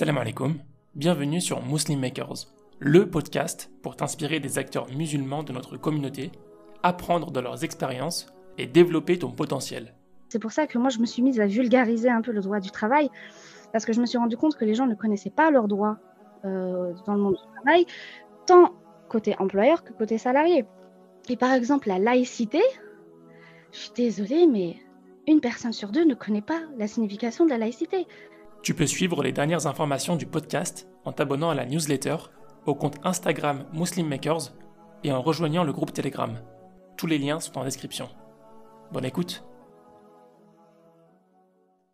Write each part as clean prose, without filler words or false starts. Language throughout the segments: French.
Salam alaikum, bienvenue sur Muslim Makers, le podcast pour t'inspirer des acteurs musulmans de notre communauté, apprendre de leurs expériences et développer ton potentiel. C'est pour ça que moi, je me suis mise à vulgariser un peu le droit du travail, parce que je me suis rendu compte que les gens ne connaissaient pas leurs droits dans le monde du travail, tant côté employeur que côté salarié. Et par exemple, la laïcité, je suis désolée, mais une personne sur deux ne connaît pas la signification de la laïcité. Tu peux suivre les dernières informations du podcast en t'abonnant à la newsletter, au compte Instagram Muslim Makers et en rejoignant le groupe Telegram. Tous les liens sont en description. Bonne écoute.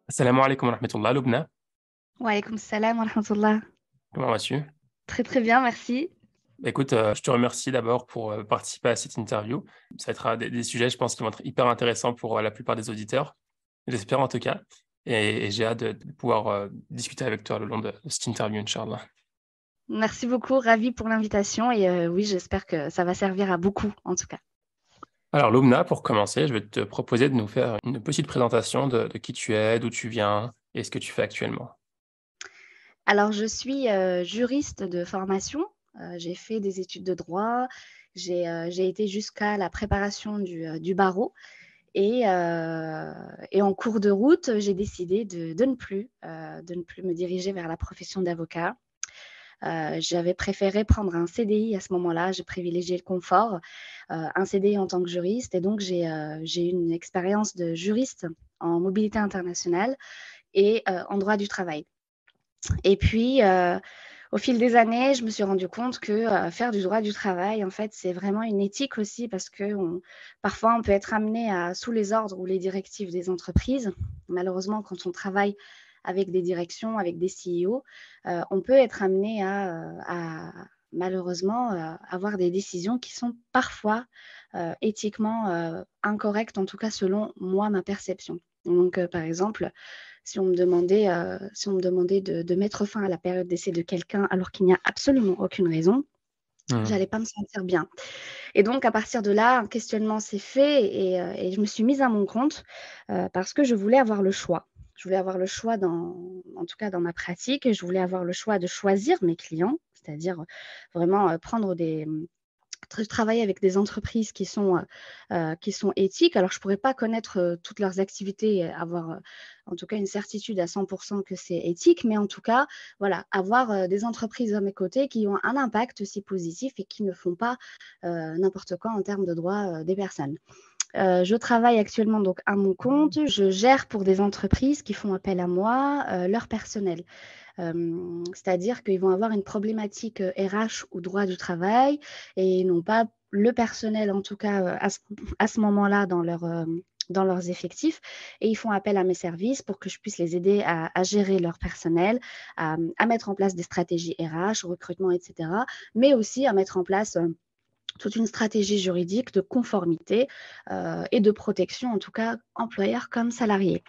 Assalamu alaikum wa rahmatullah, Lubna. Wa alaykoum salam wa rahmatullah. Comment vas-tu? Très très bien, merci. Écoute, je te remercie d'abord pour participer à cette interview. Ça va être des sujets, je pense, qui vont être hyper intéressants pour la plupart des auditeurs. J'espère en tout cas. Et j'ai hâte de pouvoir discuter avec toi le long de cette interview, Inch'Allah. Merci beaucoup, ravie pour l'invitation. Et oui, j'espère que ça va servir à beaucoup, en tout cas. Alors, Lumna, pour commencer, je vais te proposer de nous faire une petite présentation de qui tu es, d'où tu viens et ce que tu fais actuellement. Alors, je suis juriste de formation. J'ai fait des études de droit. J'ai été jusqu'à la préparation du barreau. Et en cours de route, j'ai décidé de ne plus me diriger vers la profession d'avocat. J'avais préféré prendre un CDI à ce moment-là. J'ai privilégié le confort, un CDI en tant que juriste. Et donc, j'ai une expérience de juriste en mobilité internationale et en droit du travail. Et puis, au fil des années, je me suis rendu compte que faire du droit du travail, en fait, c'est vraiment une éthique aussi parce que parfois, on peut être amené sous les ordres ou les directives des entreprises. Malheureusement, quand on travaille avec des directions, avec des CEO, on peut être amené à malheureusement avoir des décisions qui sont parfois éthiquement incorrectes, en tout cas selon moi, ma perception. Donc, par exemple, si on me demandait de mettre fin à la période d'essai de quelqu'un alors qu'il n'y a absolument aucune raison, j'allais pas me sentir bien. Et donc, à partir de là, un questionnement s'est fait et je me suis mise à mon compte parce que je voulais avoir le choix. Je voulais avoir le choix, en tout cas dans ma pratique, je voulais avoir le choix de choisir mes clients, c'est-à-dire vraiment travailler avec des entreprises qui sont éthiques. Alors, je ne pourrais pas connaître toutes leurs activités et avoir en tout cas une certitude à 100% que c'est éthique, mais en tout cas, voilà, avoir des entreprises à mes côtés qui ont un impact aussi positif et qui ne font pas n'importe quoi en termes de droits des personnes. Je travaille actuellement donc à mon compte. Je gère pour des entreprises qui font appel à moi leur personnel. C'est-à-dire qu'ils vont avoir une problématique RH ou droit du travail et ils n'ont pas le personnel, en tout cas à ce moment-là, dans leurs effectifs. Et ils font appel à mes services pour que je puisse les aider à gérer leur personnel, à mettre en place des stratégies RH, recrutement, etc. Mais aussi à mettre en place toute une stratégie juridique de conformité et de protection, en tout cas employeurs comme salariés.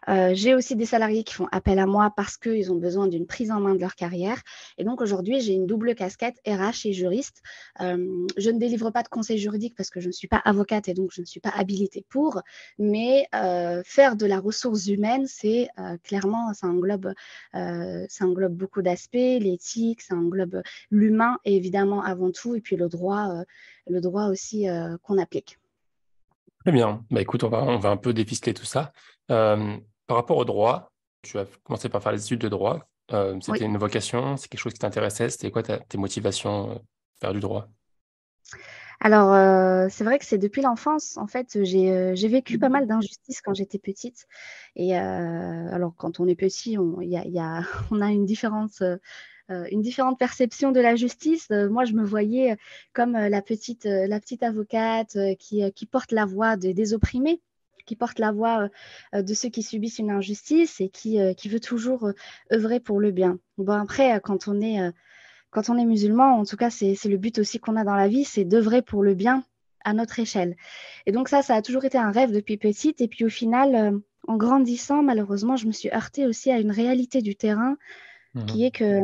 J'ai aussi des salariés qui font appel à moi parce qu'ils ont besoin d'une prise en main de leur carrière. Et donc aujourd'hui, j'ai une double casquette RH et juriste. Je ne délivre pas de conseils juridiques parce que je ne suis pas avocate et donc je ne suis pas habilitée pour. Mais faire de la ressource humaine, c'est clairement, ça englobe beaucoup d'aspects, l'éthique, ça englobe l'humain évidemment avant tout, et puis le droit aussi qu'on applique. Très bien. Bah, écoute, on va un peu déficeler tout ça. Par rapport au droit, tu as commencé par faire les études de droit. C'était Oui. une vocation, c'est quelque chose qui t'intéressait. C'était quoi tes motivations faire du droit? Alors, c'est vrai que c'est depuis l'enfance. En fait, j'ai vécu pas mal d'injustices quand j'étais petite. Et alors, quand on est petit, on a une différente perception de la justice. Moi, je me voyais comme la petite avocate qui porte la voix des opprimés, qui porte la voix de ceux qui subissent une injustice et qui veut toujours œuvrer pour le bien. Bon, après, quand on est musulman, en tout cas, c'est le but aussi qu'on a dans la vie, c'est d'œuvrer pour le bien à notre échelle. Et donc ça a toujours été un rêve depuis petite. Et puis au final, en grandissant, malheureusement, je me suis heurtée aussi à une réalité du terrain qui est que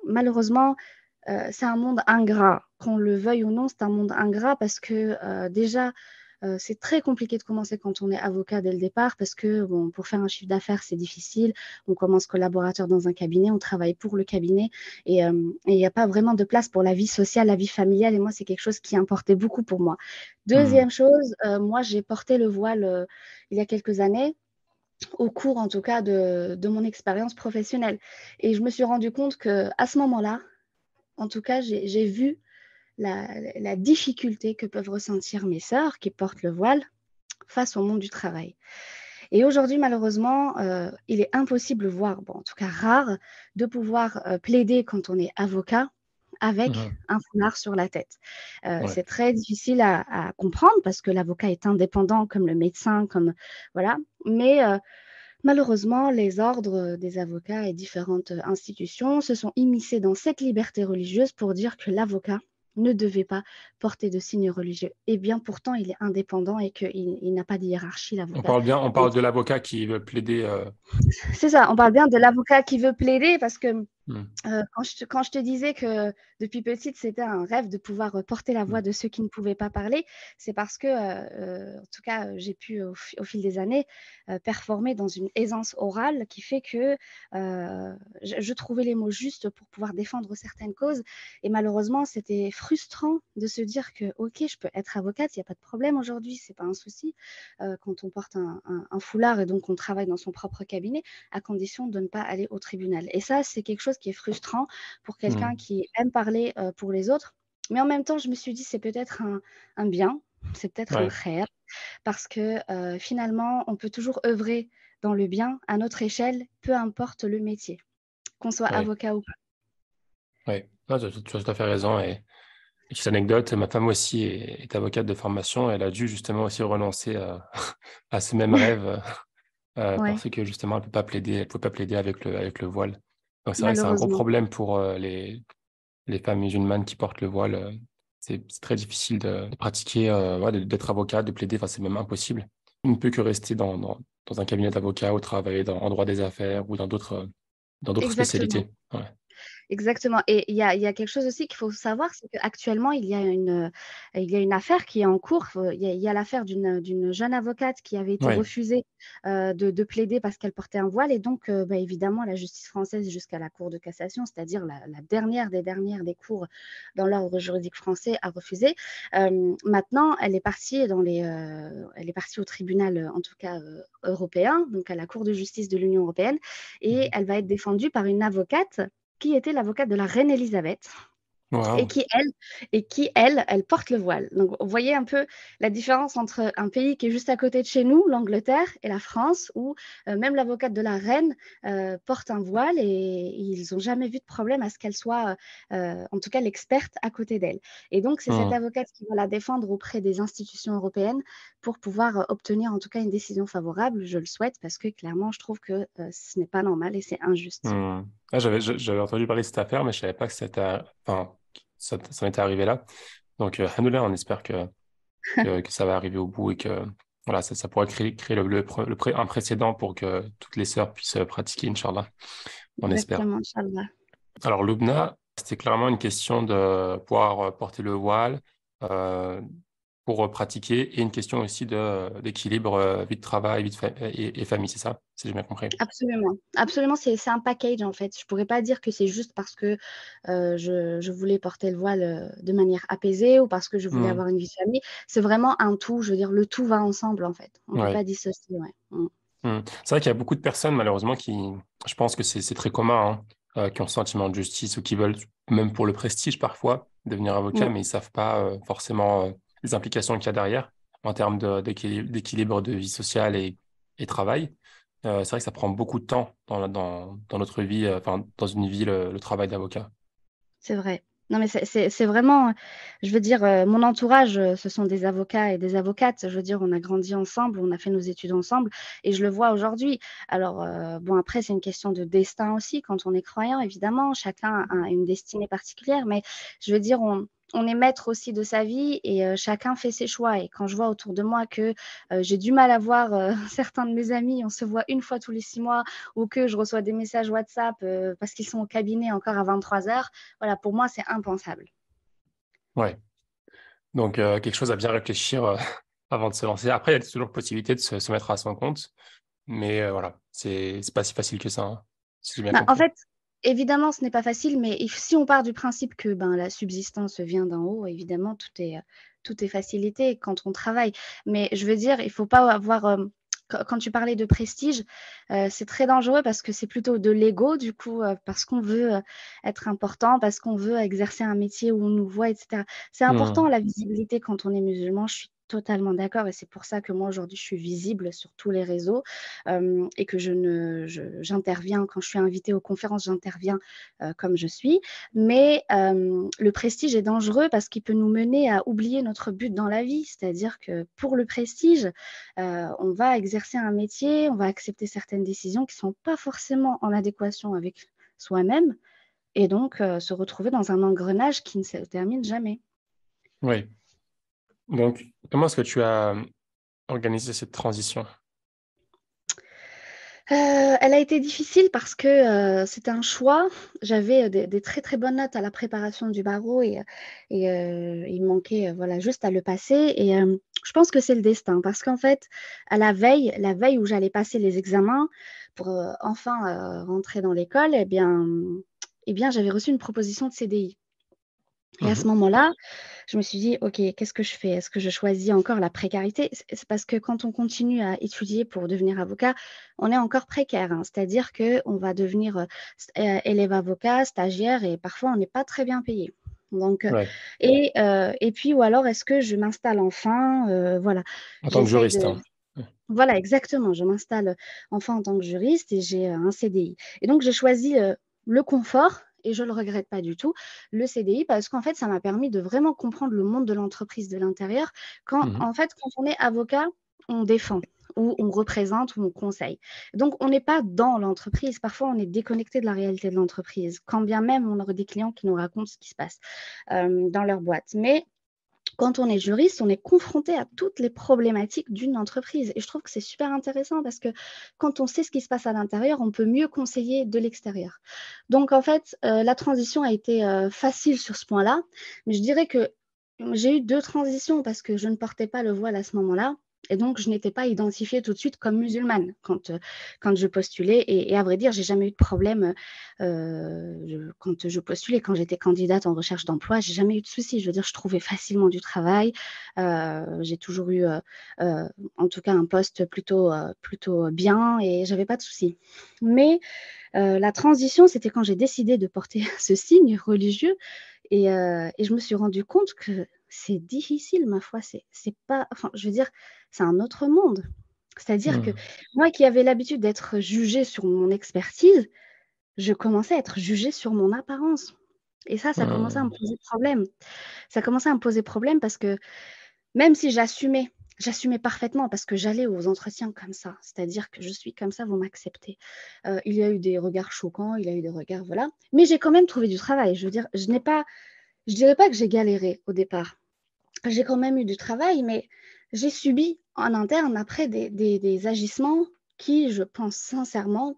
malheureusement, c'est un monde ingrat. Qu'on le veuille ou non, c'est un monde ingrat parce que déjà, C'est très compliqué de commencer quand on est avocat dès le départ parce que bon, pour faire un chiffre d'affaires, c'est difficile. On commence collaborateur dans un cabinet, on travaille pour le cabinet et il n'y a pas vraiment de place pour la vie sociale, la vie familiale. Et moi, c'est quelque chose qui importait beaucoup pour moi. Hmm. Deuxième chose, moi, j'ai porté le voile il y a quelques années au cours en tout cas de mon expérience professionnelle. Et je me suis rendu compte qu'à ce moment-là, en tout cas, j'ai vu la difficulté que peuvent ressentir mes sœurs qui portent le voile face au monde du travail. Et aujourd'hui, malheureusement, il est impossible, voire bon, en tout cas rare, de pouvoir plaider quand on est avocat avec Mhm. un foulard sur la tête. Ouais. C'est très difficile à comprendre parce que l'avocat est indépendant comme le médecin, comme voilà. Mais malheureusement, les ordres des avocats et différentes institutions se sont immiscés dans cette liberté religieuse pour dire que l'avocat ne devait pas porter de signes religieux. Et bien pourtant, il est indépendant et qu'il n'a pas de hiérarchie, l'avocat. On parle de l'avocat qui veut plaider. C'est ça, on parle bien de l'avocat qui veut plaider parce que Hmm. quand je te disais que depuis petite, c'était un rêve de pouvoir porter la voix Hmm. de ceux qui ne pouvaient pas parler, c'est parce que, en tout cas, j'ai pu, au fil des années, performer dans une aisance orale qui fait que je trouvais les mots justes pour pouvoir défendre certaines causes. Et malheureusement, c'était frustrant de se dire que, OK, je peux être avocate, il n'y a pas de problème aujourd'hui, c'est pas un souci, quand on porte un foulard et donc on travaille dans son propre cabinet, à condition de ne pas aller au tribunal. Et ça, c'est quelque chose qui est frustrant pour quelqu'un Hmm. qui aime parler pour les autres. Mais en même temps, je me suis dit, c'est peut-être un bien, c'est peut-être un Ouais. khair, parce que finalement, on peut toujours œuvrer dans le bien à notre échelle, peu importe le métier, qu'on soit Ouais. avocat ou pas. Ouais. Non, tu as tout à fait raison. Et petite anecdote, ma femme aussi est avocate de formation. Elle a dû justement aussi renoncer à ce même rêve Ouais, parce que justement, elle peut pas plaider avec le voile. Donc c'est vrai que c'est un gros malheureusement. problème pour les femmes musulmanes qui portent le voile. C'est très difficile de pratiquer, ouais, d'être avocat, de plaider. Enfin, c'est même impossible. On ne peut que rester dans un cabinet d'avocat ou travailler en droit des affaires ou dans d'autres Exactement. spécialités. Ouais. Exactement et il y a quelque chose aussi qu'il faut savoir, c'est qu'actuellement, il y a une affaire qui est en cours. Il y a l'affaire d'une jeune avocate qui avait été Ouais. refusée, de plaider parce qu'elle portait un voile et donc bah, évidemment, la justice française jusqu'à la cour de cassation, c'est-à-dire la dernière des dernières des cours dans l'ordre juridique français, a refusé. Maintenant, elle est partie au tribunal, en tout cas, européen, donc à la Cour de justice de l'Union européenne et Mhm. elle va être défendue par une avocate qui était l'avocate de la reine Élisabeth et Wow. qui, elle porte le voile. Donc, vous voyez un peu la différence entre un pays qui est juste à côté de chez nous, l'Angleterre, et la France, où même l'avocate de la reine porte un voile et ils n'ont jamais vu de problème à ce qu'elle soit, en tout cas, l'experte à côté d'elle. Et donc, c'est cette Hmm. avocate qui va la défendre auprès des institutions européennes pour pouvoir obtenir, en tout cas, une décision favorable. Je le souhaite parce que, clairement, je trouve que ce n'est pas normal et c'est injuste. Hmm. Ah, j'avais entendu parler de cette affaire, mais je savais pas que enfin, ça m'était arrivé là. Donc, alhamdoulilah, on espère que ça va arriver au bout et que voilà, ça pourrait créer un précédent pour que toutes les sœurs puissent pratiquer, Inch'Allah. On espère. Exactement, Inch'Allah. Alors, Lubna, c'était clairement une question de pouvoir porter le voile euh, pour pratiquer et une question aussi d'équilibre vie de travail, vie et famille, c'est ça? Si j'ai bien compris. Absolument, absolument, c'est un package en fait. Je pourrais pas dire que c'est juste parce que je voulais porter le voile de manière apaisée ou parce que je voulais Hmm. avoir une vie de famille. C'est vraiment un tout. Je veux dire, le tout va ensemble en fait. On peut Ouais. pas dissocier. Ouais. Mm. Hmm. C'est vrai qu'il y a beaucoup de personnes, malheureusement, je pense que c'est très commun, hein, qui ont ce sentiment de justice ou qui veulent, même pour le prestige parfois, devenir avocat, Mm. mais ils savent pas forcément les implications qu'il y a derrière en termes d'équilibre de vie sociale et travail. C'est vrai que ça prend beaucoup de temps dans notre vie, enfin, dans une vie, le travail d'avocat. C'est vrai. Non, mais c'est vraiment, je veux dire, mon entourage, ce sont des avocats et des avocates. Je veux dire, on a grandi ensemble, on a fait nos études ensemble et je le vois aujourd'hui. Alors, bon, après, c'est une question de destin aussi. Quand on est croyant, évidemment, chacun a une destinée particulière, mais je veux dire, on est maître aussi de sa vie et chacun fait ses choix. Et quand je vois autour de moi que j'ai du mal à voir certains de mes amis, on se voit une fois tous les 6 mois ou que je reçois des messages WhatsApp parce qu'ils sont au cabinet encore à 23 heures. Voilà, pour moi, c'est impensable. Ouais. Donc, quelque chose à bien réfléchir avant de se lancer. Après, il y a toujours possibilité de se mettre à son compte, mais voilà, c'est pas si facile que ça, hein, si j'ai bien En compris. fait, évidemment, ce n'est pas facile, mais si on part du principe que la subsistance vient d'en haut, évidemment, tout est facilité quand on travaille. Mais je veux dire, il ne faut pas avoir. Quand tu parlais de prestige, c'est très dangereux parce que c'est plutôt de l'ego, du coup, parce qu'on veut être important, parce qu'on veut exercer un métier où on nous voit, etc. C'est important Hmm. la visibilité quand on est musulman, je suis totalement d'accord et c'est pour ça que moi aujourd'hui je suis visible sur tous les réseaux et que j'interviens quand je suis invitée aux conférences, j'interviens comme je suis. Mais le prestige est dangereux parce qu'il peut nous mener à oublier notre but dans la vie, c'est-à-dire que pour le prestige, on va exercer un métier, on va accepter certaines décisions qui ne sont pas forcément en adéquation avec soi-même et donc se retrouver dans un engrenage qui ne se termine jamais. Oui. Donc, comment est-ce que tu as organisé cette transition? Elle a été difficile parce que, c'était un choix. J'avais, des très, très bonnes notes à la préparation du barreau et il me manquait, voilà, juste à le passer et je pense que c'est le destin parce qu'en fait, à la veille où j'allais passer les examens pour, enfin, rentrer dans l'école et bien, j'avais reçu une proposition de CDI et à ce Mhm. moment-là, je me suis dit: «OK, qu'est-ce que je fais? Est-ce que je choisis encore la précarité?» C'est parce que quand on continue à étudier pour devenir avocat, on est encore précaire, hein. C'est-à-dire qu'on va devenir, élève avocat, stagiaire et parfois on n'est pas très bien payé. Donc Ouais. et puis ou alors est-ce que je m'installe enfin? Voilà, En tant que j'essaye de juriste, hein. Ouais. voilà exactement, je m'installe, enfin en tant que juriste et j'ai, un CDI et donc j'ai choisi, le confort et je ne le regrette pas du tout, le CDI parce qu'en fait, ça m'a permis de vraiment comprendre le monde de l'entreprise de l'intérieur. Quand Mhm. en fait, quand on est avocat, on défend ou on représente ou on conseille. Donc on n'est pas dans l'entreprise. Parfois, on est déconnecté de la réalité de l'entreprise, quand bien même on aurait des clients qui nous racontent ce qui se passe, dans leur boîte. Mais quand on est juriste, on est confronté à toutes les problématiques d'une entreprise. Et je trouve que c'est super intéressant parce que quand on sait ce qui se passe à l'intérieur, on peut mieux conseiller de l'extérieur. Donc, en fait, la transition a été facile sur ce point-là. Mais je dirais que j'ai eu deux transitions parce que je ne portais pas le voile à ce moment-là. Et donc, je n'étais pas identifiée tout de suite comme musulmane quand je postulais. Et à vrai dire, j'ai jamais eu de problème quand je postulais, quand j'étais candidate en recherche d'emploi, j'ai jamais eu de soucis. Je veux dire, je trouvais facilement du travail. J'ai toujours eu, en tout cas, un poste plutôt bien et j'avais pas de soucis. Mais la transition, c'était quand j'ai décidé de porter ce signe religieux et je me suis rendu compte que c'est difficile, ma foi. C'est pas, enfin, je veux dire, c'est un autre monde. C'est-à-dire que Mhm. moi qui avais l'habitude d'être jugée sur mon expertise, je commençais à être jugée sur mon apparence et ça commençait à me Mhm. poser problème. Ça commençait à me poser problème parce que même si j'assumais parfaitement parce que j'allais aux entretiens comme ça, c'est-à-dire que je suis comme ça, vous m'acceptez. Il y a eu des regards choquants, il y a eu des regards voilà, mais j'ai quand même trouvé du travail. Je veux dire, je dirais pas que j'ai galéré au départ. J'ai quand même eu du travail, mais j'ai subi en interne après des agissements qui, je pense sincèrement,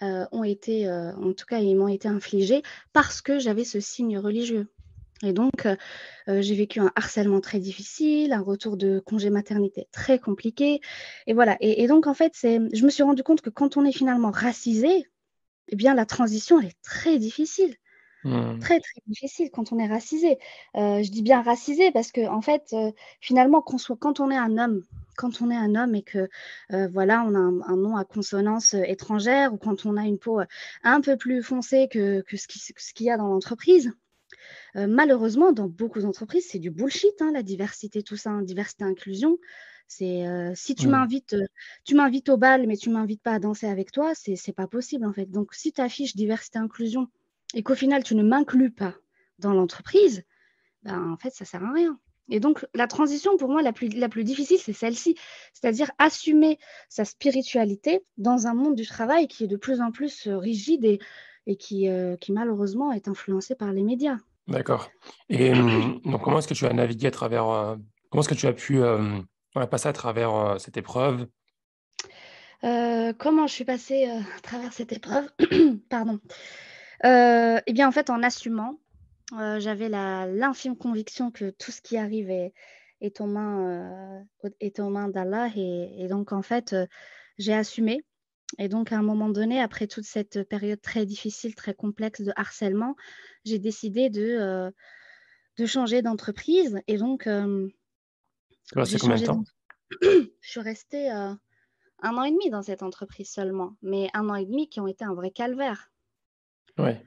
ont été, en tout cas, ils m'ont été infligés parce que j'avais ce signe religieux et donc j'ai vécu un harcèlement très difficile, un retour de congé maternité très compliqué et voilà et donc en fait, je me suis rendu compte que quand on est finalement racisé eh bien la transition, elle est très difficile. Mhm. Très, très difficile quand on est racisé. Je dis bien racisé parce qu'en fait, finalement, quand on est un homme et que, voilà, on a un nom à consonance, étrangère ou quand on a une peau, un peu plus foncée que ce qu'il y a dans l'entreprise, malheureusement, dans beaucoup d'entreprises, c'est du bullshit, hein, la diversité, tout ça, hein, diversité, inclusion. C'est, si Mhm. tu m'invites au bal, mais tu m'invites pas à danser avec toi, c'est pas possible, en fait. Donc si tu affiches diversité, inclusion et qu'au final, tu ne m'inclus pas dans l'entreprise, ben, en fait, ça sert à rien. Et donc la transition, pour moi, la plus difficile, c'est celle-ci. C'est-à-dire assumer sa spiritualité dans un monde du travail qui est de plus en plus, rigide et qui malheureusement est influencé par les médias. D'accord. Et donc, comment est-ce que tu as navigué à travers, comment est-ce que tu as pu voilà, passer à travers cette épreuve? Comment je suis passée, à travers cette épreuve? Pardon. Et bien, en fait, en assumant, j'avais l'infime conviction que tout ce qui arrive est aux mains d'Allah. Et donc, en fait, j'ai assumé. Et donc, à un moment donné, après toute cette période très difficile, très complexe de harcèlement, j'ai décidé de changer d'entreprise. Et donc, Tu restes j'ai combien de changé temps? d'entreprise. Je suis restée 1 an et demi dans cette entreprise seulement, mais 1 an et demi qui ont été un vrai calvaire. Ouais.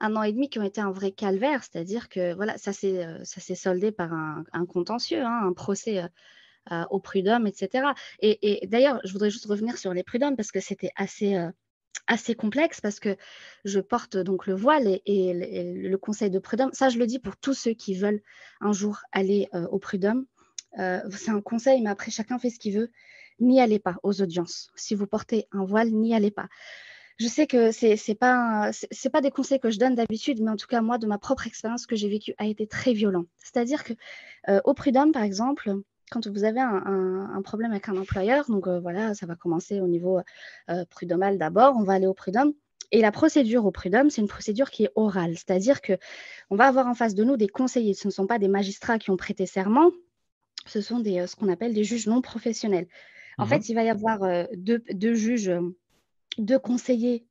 1 an et demi qui ont été un vrai calvaire, c'est-à-dire que voilà, ça s'est soldé par un contentieux, hein, un procès au prud'homme, etc. Et d'ailleurs, je voudrais juste revenir sur les prud'hommes parce que c'était assez complexe parce que je porte donc le voile et le conseil de prud'homme. Ça, je le dis pour tous ceux qui veulent un jour aller au prud'homme. C'est un conseil, mais après, chacun fait ce qu'il veut. N'y allez pas aux audiences. Si vous portez un voile, n'y allez pas. Je sais que c'est pas des conseils que je donne d'habitude, mais en tout cas, moi, de ma propre expérience, ce que j'ai vécu a été très violent. C'est-à-dire que au prud'homme, par exemple, quand vous avez un problème avec un employeur, donc voilà, ça va commencer au niveau prud'homal d'abord, on va aller au prud'homme. Et la procédure au prud'homme, c'est une procédure qui est orale, c'est-à-dire que on va avoir en face de nous des conseillers. Ce ne sont pas des magistrats qui ont prêté serment, ce sont ce qu'on appelle des juges non professionnels. En Mhm. fait, il va y avoir deux juges, deux conseillers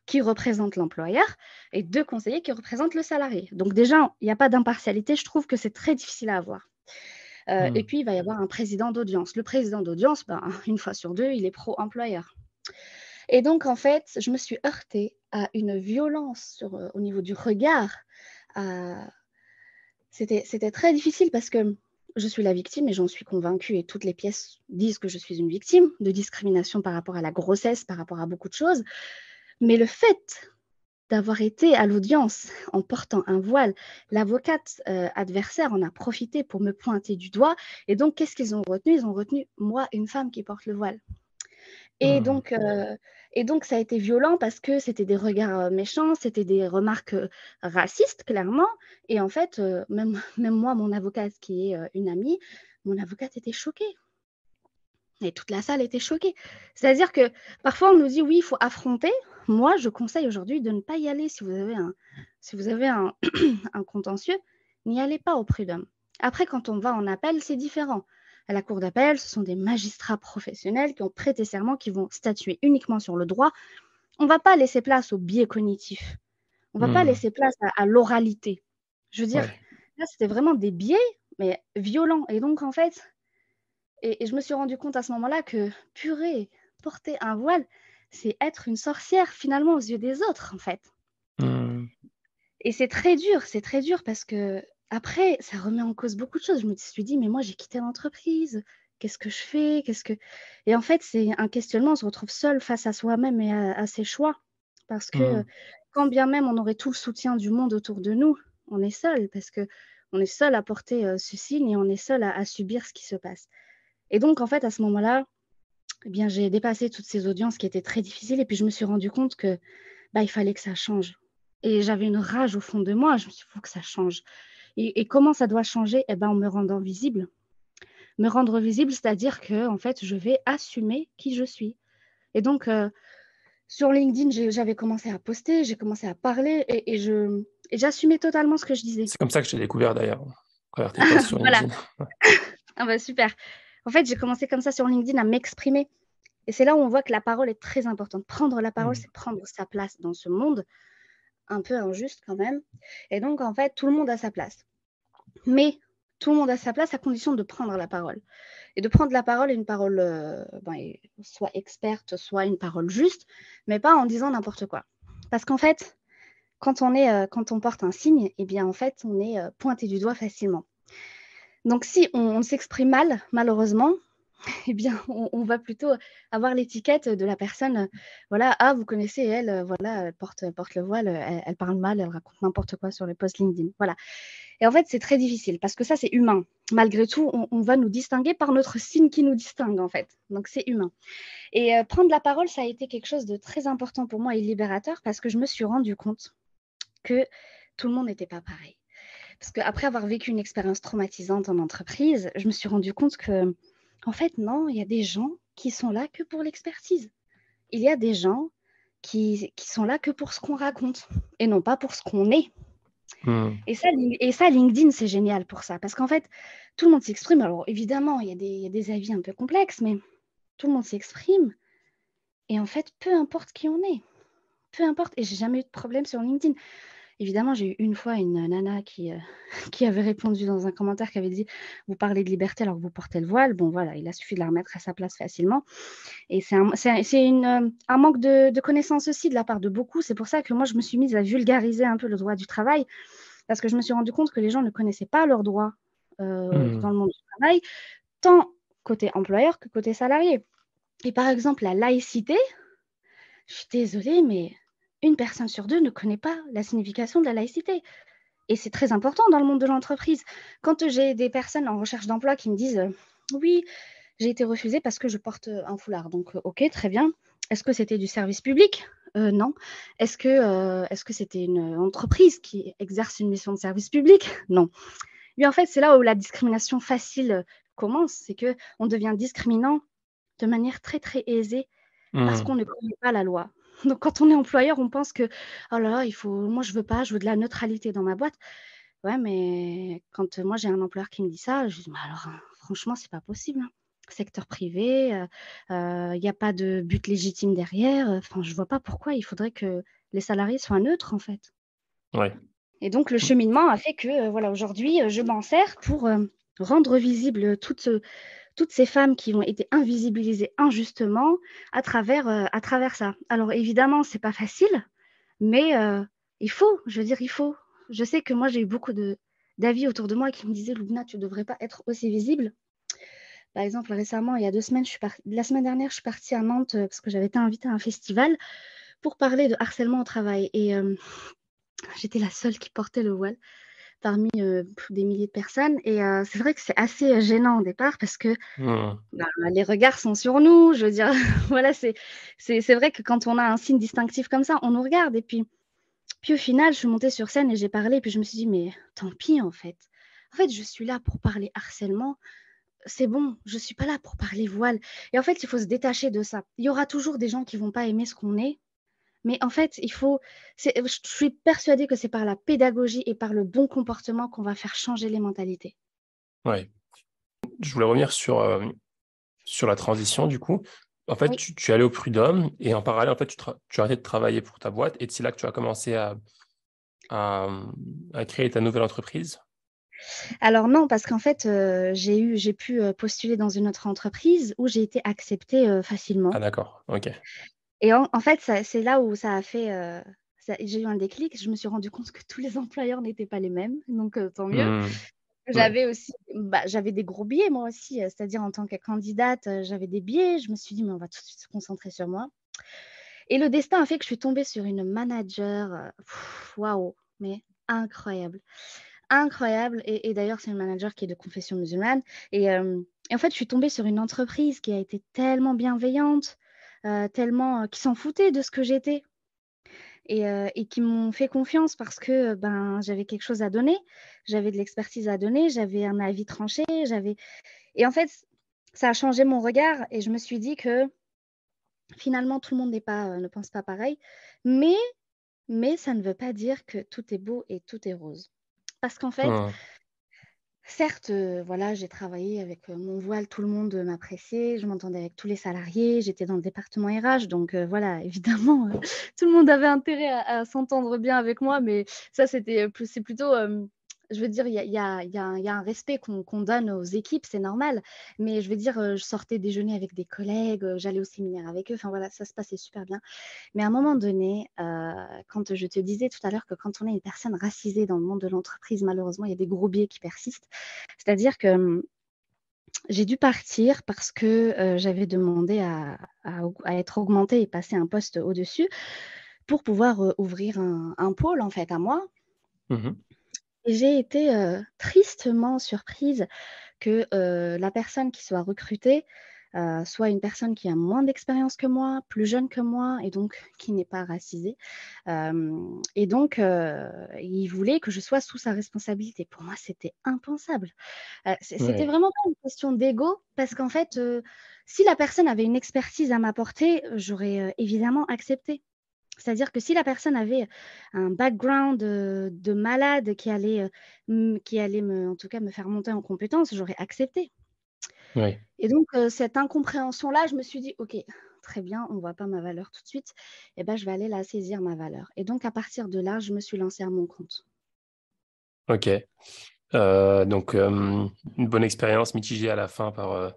qui représentent l'employeur et deux conseillers qui représentent le salarié. Donc déjà, il n'y a pas d'impartialité. Je trouve que c'est très difficile à avoir. Et puis, il va y avoir un président d'audience. Le président d'audience, ben, une fois sur deux, il est pro-employeur. Et donc, en fait, je me suis heurtée à une violence au niveau du regard. Euh, C'était très difficile parce que je suis la victime et j'en suis convaincue et toutes les pièces disent que je suis une victime de discrimination par rapport à la grossesse, par rapport à beaucoup de choses. Mais le fait d'avoir été à l'audience en portant un voile, l'avocate adversaire en a profité pour me pointer du doigt. Et donc, qu'est-ce qu'ils ont retenu? Ils ont retenu moi, une femme qui porte le voile. Et Mhm. donc, ça a été violent parce que c'était des regards méchants, c'était des remarques racistes, clairement. Et en fait, même moi, mon avocate, qui est une amie, mon avocate était choquée. Et toute la salle était choquée. C'est-à-dire que parfois, on nous dit, oui, il faut affronter. Moi, je conseille aujourd'hui de ne pas y aller. Si vous avez un un contentieux, n'y allez pas au prud'homme. Après, quand on va en appel, c'est différent. À la cour d'appel, ce sont des magistrats professionnels qui ont prêté serment, qui vont statuer uniquement sur le droit. On ne va pas laisser place au biais cognitif. On ne va pas Mhm. laisser place à l'oralité. Je veux dire, Ouais. là, c'était vraiment des biais, mais violents. Et donc, en fait, et je me suis rendu compte à ce moment-là que, purée, porter un voile, c'est être une sorcière finalement aux yeux des autres, en fait. Mhm. Et c'est très dur parce que après, ça remet en cause beaucoup de choses. Je me suis dit, mais moi, j'ai quitté l'entreprise. Qu'est-ce que je fais? Et en fait, c'est un questionnement. On se retrouve seul face à soi-même et à ses choix. Parce que Mhm. quand bien même on aurait tout le soutien du monde autour de nous, on est seul parce que on est seul à porter ce signe et on est seul à subir ce qui se passe. Et donc, en fait, à ce moment-là, eh bien, j'ai dépassé toutes ces audiences qui étaient très difficiles et puis je me suis rendu compte que bah, il fallait que ça change. Et j'avais une rage au fond de moi. Je me suis dit, il faut que ça change. Et comment ça doit changer? Eh ben, en me rendant visible. Me rendre visible, c'est-à-dire que en fait, je vais assumer qui je suis. Et donc, sur LinkedIn, j'avais commencé à poster, j'ai commencé à parler et j'assumais totalement ce que je disais. C'est comme ça que je t'ai découvert d'ailleurs, à travers tes posts sur Voilà. LinkedIn. Ah bah super. En fait, j'ai commencé comme ça sur LinkedIn à m'exprimer. Et c'est là où on voit que la parole est très importante. Prendre la parole, Mhm. c'est prendre sa place dans ce monde un peu injuste quand même. Et donc, en fait, tout le monde a sa place. Mais tout le monde a sa place à condition de prendre la parole. Et de prendre la parole, une parole soit experte, soit une parole juste, mais pas en disant n'importe quoi. Parce qu'en fait, quand on porte un signe, eh bien, en fait, on est pointé du doigt facilement. Donc, si on s'exprime mal, malheureusement, eh bien, on va plutôt avoir l'étiquette de la personne, voilà, ah, vous connaissez, elle, voilà, elle porte le voile, elle parle mal, elle raconte n'importe quoi sur les posts LinkedIn. Voilà. Et en fait, c'est très difficile parce que ça, c'est humain. Malgré tout, on va nous distinguer par notre signe qui nous distingue, en fait. Donc, c'est humain. Et prendre la parole, ça a été quelque chose de très important pour moi et libérateur parce que je me suis rendu compte que tout le monde n'était pas pareil. Parce qu'après avoir vécu une expérience traumatisante en entreprise, je me suis rendu compte que, en fait, non, il y a des gens qui sont là que pour l'expertise. Il y a des gens qui sont là que pour ce qu'on raconte et non pas pour ce qu'on est. Hmm. Et ça, LinkedIn, c'est génial pour ça. Parce qu'en fait, tout le monde s'exprime. Alors, évidemment, il y a des avis un peu complexes, mais tout le monde s'exprime. Et en fait, peu importe qui on est, peu importe. Et j'ai jamais eu de problème sur LinkedIn. Évidemment, j'ai eu une fois une nana qui, qui avait répondu dans un commentaire qui avait dit: «Vous parlez de liberté alors que vous portez le voile». Bon, voilà, il a suffi de la remettre à sa place facilement. Et c'est un manque de connaissance aussi de la part de beaucoup. C'est pour ça que moi, je me suis mise à vulgariser un peu le droit du travail, parce que je me suis rendu compte que les gens ne connaissaient pas leurs droits dans Hmm. le monde du travail, tant côté employeur que côté salarié. Et par exemple, la laïcité, je suis désolée, mais une personne sur deux ne connaît pas la signification de la laïcité. Et c'est très important dans le monde de l'entreprise. Quand j'ai des personnes en recherche d'emploi qui me disent oui, j'ai été refusée parce que je porte un foulard. Donc, ok, très bien. Est-ce que c'était du service public? Non. Est-ce que c'était une entreprise qui exerce une mission de service public? Non. Mais en fait, c'est là où la discrimination facile commence. C'est qu'on devient discriminant de manière très, très aisée parce qu'on Hmm. ne connaît pas la loi. Donc, quand on est employeur, on pense que, oh là là, moi, je veux pas, je veux de la neutralité dans ma boîte. Ouais, mais quand moi j'ai un employeur qui me dit ça, je dis: «Mais alors, franchement, c'est pas possible, hein. Secteur privé, il y a pas de but légitime derrière, enfin, je vois pas pourquoi il faudrait que les salariés soient neutres, en fait». Ouais. Et donc le cheminement a fait que, voilà, aujourd'hui, je m'en sers pour, rendre visibles toutes ces femmes qui ont été invisibilisées injustement à travers ça. Alors évidemment, c'est pas facile, mais il faut, je veux dire, il faut. Je sais que moi, j'ai eu beaucoup d'avis autour de moi qui me disaient: «Loubna, tu ne devrais pas être aussi visible». Par exemple, récemment, il y a 2 semaines, la semaine dernière, je suis partie à Nantes, parce que j'avais été invitée à un festival pour parler de harcèlement au travail et j'étais la seule qui portait le voile parmi, des milliers de personnes et c'est vrai que c'est assez, gênant au départ parce que, Hmm. ben, les regards sont sur nous. Je veux dire, voilà, c'est vrai que quand on a un signe distinctif comme ça, on nous regarde et puis au final, je suis montée sur scène et j'ai parlé, puis je me suis dit: «Mais tant pis en fait. En fait, je suis là pour parler harcèlement, c'est bon, je suis pas là pour parler voile» et en fait, il faut se détacher de ça. Il y aura toujours des gens qui vont pas aimer ce qu'on est, mais en fait, je suis persuadée que c'est par la pédagogie et par le bon comportement qu'on va faire changer les mentalités. Ouais. Je voulais revenir sur la transition du coup. En fait, Oui. tu es allé au Prud'homme et en parallèle, en fait, tu as arrêté de travailler pour ta boîte et c'est là que tu as commencé à créer ta nouvelle entreprise? Alors non, parce qu'en fait, j'ai pu, postuler dans une autre entreprise où j'ai été acceptée, facilement. Ah d'accord, OK. Et en fait, c'est là où ça a fait, j'ai eu un déclic. Je me suis rendu compte que tous les employeurs n'étaient pas les mêmes, donc tant mieux. Mmh. Ouais. J'avais aussi, j'avais des gros biais moi aussi, c'est-à-dire en tant que candidate, j'avais des biais. Je me suis dit: «Mais on va tout de suite se concentrer sur moi» et le destin a fait que je suis tombée sur une manager, waouh, mais incroyable, incroyable et d'ailleurs, c'est une manager qui est de confession musulmane et en fait, je suis tombée sur une entreprise qui a été tellement bienveillante, tellement, qui s'en foutaient de ce que j'étais et qui m'ont fait confiance parce que, ben, j'avais quelque chose à donner, j'avais de l'expertise à donner, j'avais un avis tranché, et en fait, ça a changé mon regard et je me suis dit que finalement tout le monde ne pense pas pareil, mais ça ne veut pas dire que tout est beau et tout est rose. Parce qu'en fait, Mmh. certes, voilà, j'ai travaillé avec, mon voile, tout le monde, m'appréciait, je m'entendais avec tous les salariés, j'étais dans le département RH donc voilà, évidemment, tout le monde avait intérêt à s'entendre bien avec moi, mais ça c'était, c'est plutôt, je veux dire, il y a un respect qu'on donne aux équipes, c'est normal. Mais je veux dire, je sortais déjeuner avec des collègues, j'allais au séminaire avec eux, enfin voilà, ça se passait super bien. Mais à un moment donné, quand je te disais tout à l'heure que quand on est une personne racisée dans le monde de l'entreprise, malheureusement, il y a des gros biais qui persistent. C'est-à-dire que, j'ai dû partir parce que, j'avais demandé à être augmentée et passer un poste au-dessus pour pouvoir, ouvrir un pôle, en fait, à moi Mmh. et j'ai été, tristement surprise que, la personne qui soit recrutée, soit une personne qui a moins d'expérience que moi, plus jeune que moi et donc qui n'est pas racisée. Et donc il voulait que je sois sous sa responsabilité. Pour moi, c'était impensable. C'était Ouais. vraiment pas une question d'ego parce qu'en fait, si la personne avait une expertise à m'apporter, j'aurais, évidemment accepté. C'est-à-dire que si la personne avait un background, de malade qui allait en tout cas, me faire monter en compétence, j'aurais accepté. Oui. Et donc cette incompréhension-là, je me suis dit: «OK, très bien, on ne voit pas ma valeur tout de suite et ben, je vais aller la saisir ma valeur» et donc à partir de là, je me suis lancée à mon compte. OK. Donc, une bonne expérience mitigée à la fin par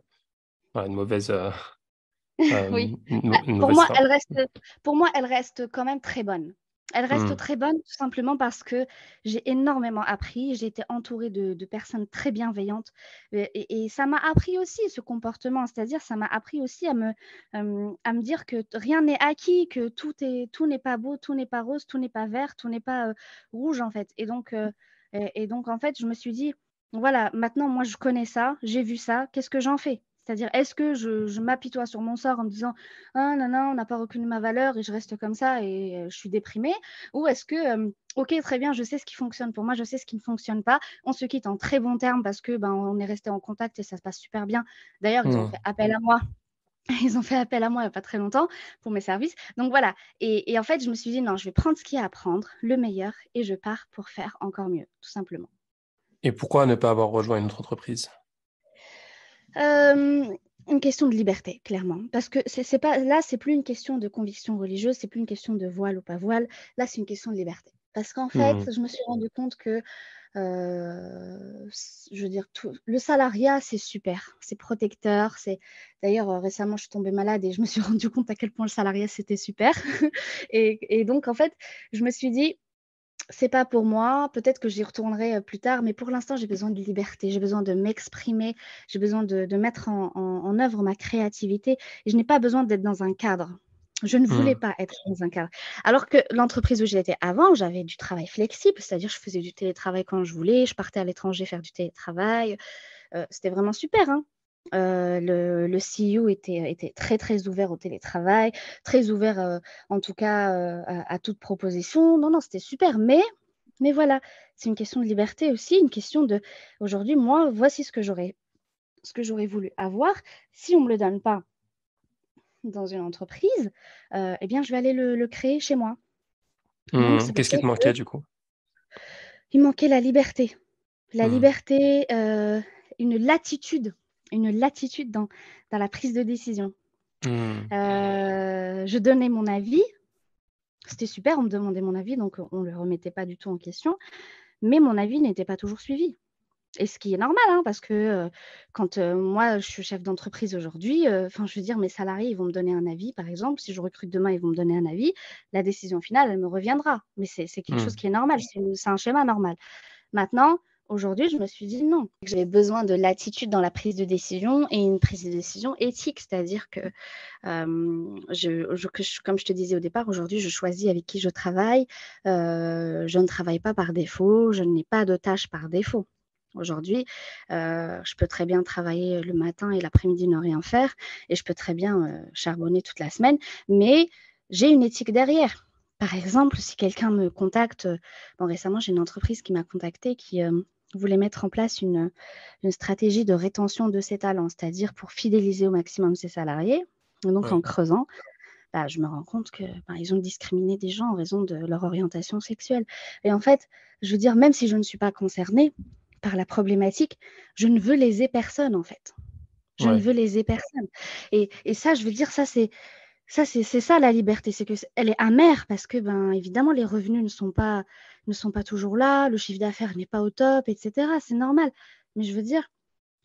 une mauvaise, Oui. Bah, une mauvaise fin. pour moi, elle reste quand même très bonne. Elle reste Mmh. très bonne tout simplement parce que j'ai énormément appris. J'ai été entourée de personnes très bienveillantes, et ça m'a appris aussi ce comportement. C'est-à-dire, ça m'a appris aussi à me dire que rien n'est acquis, que tout n'est pas beau, tout n'est pas rose, tout n'est pas vert, tout n'est pas, rouge, en fait et donc en fait, je me suis dit: «Voilà, maintenant moi je connais ça, j'ai vu ça, qu'est-ce que j'en fais?» C'est-à-dire, est-ce que je m'apitoie sur mon sort en me disant: «Ah non, non, on n'a pas reconnu ma valeur et je reste comme ça et je suis déprimée», ou est-ce que, OK, très bien, je sais ce qui fonctionne pour moi, je sais ce qui ne fonctionne pas. On se quitte en très bons termes parce que, ben, on est resté en contact et ça se passe super bien. D'ailleurs, ils ont Mmh. fait appel à moi ils ont fait appel à moi il y a pas très longtemps pour mes services. Donc voilà et en fait, je me suis dit: «Non, je vais prendre ce qu'il y a à prendre, le meilleur et je pars pour faire encore mieux», tout simplement. Et pourquoi ne pas avoir rejoint une autre entreprise? Hem, une question de liberté, clairement. Parce que c'est pas là, c'est plus une question de conviction religieuse, c'est plus une question de voile ou pas voile. Là, c'est une question de liberté. Parce qu'en fait, Mmh. je me suis rendu compte que, je veux dire tout le salariat, c'est super, c'est protecteur, c'est d'ailleurs, récemment, je suis tombée malade et je me suis rendu compte à quel point le salariat, c'était super et donc en fait, je me suis dit: c'est pas pour moi, peut-être que j'y retournerai, plus tard, mais pour l'instant, j'ai besoin de liberté, j'ai besoin de m'exprimer, j'ai besoin de mettre en œuvre ma créativité et je n'ai pas besoin d'être dans un cadre. Je ne voulais Mmh. pas être dans un cadre. Alors que l'entreprise où j'étais avant, j'avais du travail flexible, c'est-à-dire je faisais du télétravail quand je voulais, je partais à l'étranger faire du télétravail, c'était vraiment super, hein. Le CEO était très, très ouvert au télétravail, très ouvert, en tout cas, à toute proposition. Non, non, c'était super, mais voilà, c'est une question de liberté aussi, une question de aujourd'hui, moi, voici ce que j'aurais voulu avoir. Si on me le donne pas dans une entreprise, et bien, je vais aller le créer chez moi. Donc Mmh. c'est pour Qu'est-ce ça qui te que manquait du coup? il manquait la liberté. La Mmh. liberté, une une latitude dans la prise de décision. Mmh. Je donnais mon avis, c'était super, on me demandait mon avis, donc on ne le remettait pas du tout en question, mais mon avis n'était pas toujours suivi et ce qui est normal, hein, parce que, quand, moi je suis chef d'entreprise aujourd'hui, enfin je veux dire mes salariés, ils vont me donner un avis par exemple, si je recrute demain, ils vont me donner un avis, la décision finale, elle me reviendra, mais c'est quelque chose Mmh. qui est normal, c'est un schéma normal. Maintenant, aujourd'hui, je me suis dit: «Non». J'avais besoin de latitude dans la prise de décision et une prise de décision éthique. C'est-à-dire que, comme je te disais au départ, aujourd'hui, je choisis avec qui je travaille. Je ne travaille pas par défaut, je n'ai pas de tâches par défaut. Aujourd'hui, je peux très bien travailler le matin et l'après-midi ne rien faire et je peux très bien, charbonner toute la semaine, mais j'ai une éthique derrière. Par exemple, si quelqu'un me contacte, bon récemment, j'ai une entreprise qui m'a contactée qui, voulait mettre en place une stratégie de rétention de ses talents, c'est-à-dire pour fidéliser au maximum ses salariés. Et donc en Ouais. creusant, bah, je me rends compte que, ben, ils ont discriminé des gens en raison de leur orientation sexuelle. Et en fait, je veux dire, même si je ne suis pas concernée par la problématique, je ne veux léser personne, en fait. Je ne Ouais. veux léser personne. Et ça, je veux dire, c'est ça la liberté, c'est que elle est amère parce que, ben, évidemment, les revenus ne sont pas toujours là, le chiffre d'affaires n'est pas au top, et cetera. C'est normal. Mais je veux dire,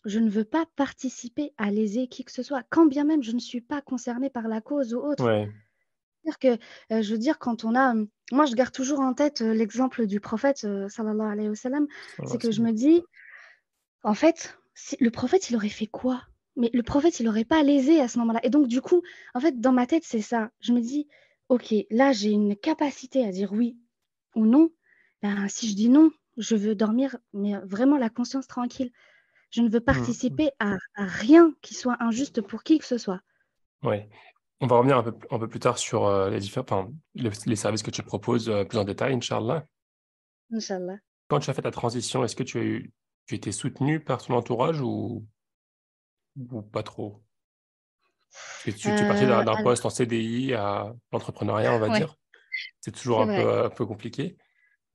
je ne veux pas participer à léser qui que ce soit, quand bien même je ne suis pas concernée par la cause ou autre. Ouais. C'est-à-dire que, je veux dire quand on a, moi je garde toujours en tête, l'exemple du prophète, sallallahu alayhi wa sallam. Ça C'est va, que c'est je bon. me dis: «En fait, si le prophète il aurait fait quoi?» Mais le prophète il aurait pas lésé à ce moment-là et donc du coup, en fait dans ma tête c'est ça. Je me dis: «OK, là j'ai une capacité à dire oui ou non, ben, si je dis non, je veux dormir mais vraiment la conscience tranquille. Je ne veux Mmh mh. participer à rien qui soit injuste pour qui que ce soit». Ouais. On va revenir un peu plus tard sur, les services que tu proposes, plus en détail, inch'Allah. Inch'Allah. Quand tu as fait ta transition, est-ce que tu étais soutenu par ton entourage ou pas trop? Parce que tu es parti d'un Alors poste en CDI à l'entrepreneuriat, on va ouais. dire? c'est toujours c'est vrai. un peu compliqué.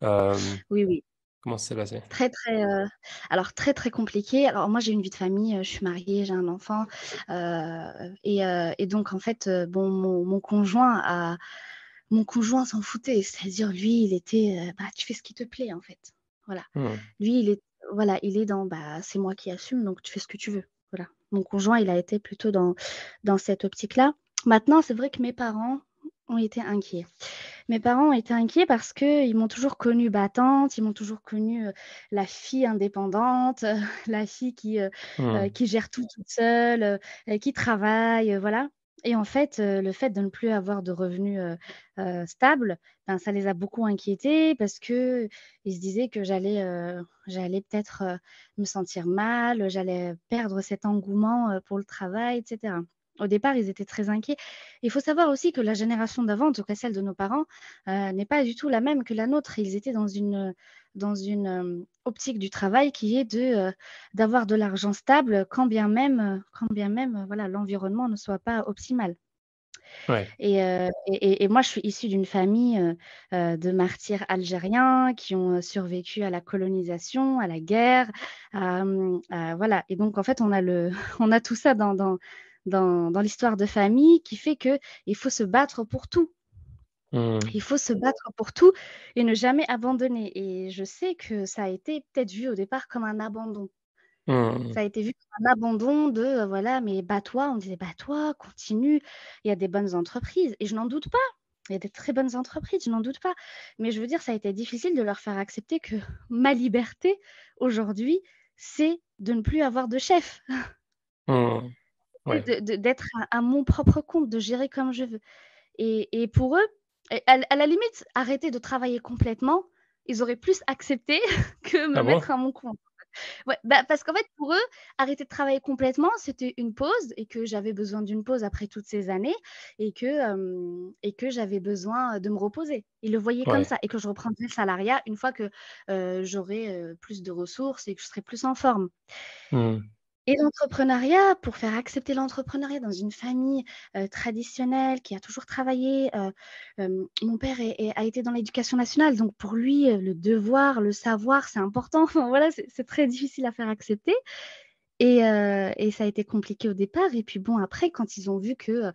Euh, Oui, oui. Comment ça s'est passé? Très, très, alors très, très compliqué. Alors moi, j'ai une vie de famille, je suis mariée, j'ai un enfant, et donc en fait, bon, mon conjoint s'en foutait. C'est-à-dire lui, il était, bah, tu fais ce qui te plaît, en fait. Voilà. Hmm. Lui, il est voilà, il est dans, bah, c'est moi qui assume, donc tu fais ce que tu veux. Voilà. Mon conjoint, il a été plutôt dans cette optique-là. Maintenant, c'est vrai que mes parents ont été inquiets. Mes parents ont été inquiets parce qu'ils m'ont toujours connue battante, ils m'ont toujours connue, la fille indépendante, la fille Hmm. qui gère tout toute seule, qui travaille, voilà. Et en fait, le fait de ne plus avoir de revenus, stables, ben, ça les a beaucoup inquiétés parce qu'ils se disaient que j'allais peut-être, me sentir mal, j'allais perdre cet engouement, pour le travail et cetera. Au départ, ils étaient très inquiets. Il faut savoir aussi que la génération d'avant, en tout cas celle de nos parents, n'est pas du tout la même que la nôtre. Ils étaient dans une optique du travail qui est d'avoir de l'argent stable quand bien même, voilà, l'environnement ne soit pas optimal. Ouais. Et moi, je suis issue d'une famille, de martyrs algériens qui ont, survécu à la colonisation, à la guerre, voilà. Et donc en fait, on a on a tout ça dans l'histoire de famille qui fait qu'il faut se battre pour tout. Hmm. Il faut se battre pour tout et ne jamais abandonner. Et je sais que ça a été peut-être vu au départ comme un abandon. Hmm. Ça a été vu comme un abandon de, voilà, mais bats-toi. On disait: «Bats-toi, continue, il y a des bonnes entreprises» et je n'en doute pas. Il y a des très bonnes entreprises, je n'en doute pas. Mais je veux dire, ça a été difficile de leur faire accepter que ma liberté aujourd'hui, c'est de ne plus avoir de chef, Hmm. c'est Ouais. d'être à mon propre compte, de gérer comme je veux. Et pour eux, à la limite, arrêter de travailler complètement, ils auraient plus accepté que me Ah mettre bon? à mon compte. Ouais, bah, parce qu'en fait, pour eux, arrêter de travailler complètement, c'était une pause et que j'avais besoin d'une pause après toutes ces années et que j'avais besoin de me reposer. Ils le voyaient comme Ouais. ça et que je reprendrais le salariat une fois que, j'aurais, plus de ressources et que je serais plus en forme. Hmm. Et l'entrepreneuriat, pour faire accepter l'entrepreneuriat dans une famille, traditionnelle qui a toujours travaillé, mon père a été dans l'éducation nationale, donc pour lui, le devoir, le savoir, c'est important. Enfin voilà, c'est très difficile à faire accepter et ça a été compliqué au départ et puis bon après quand ils ont vu que,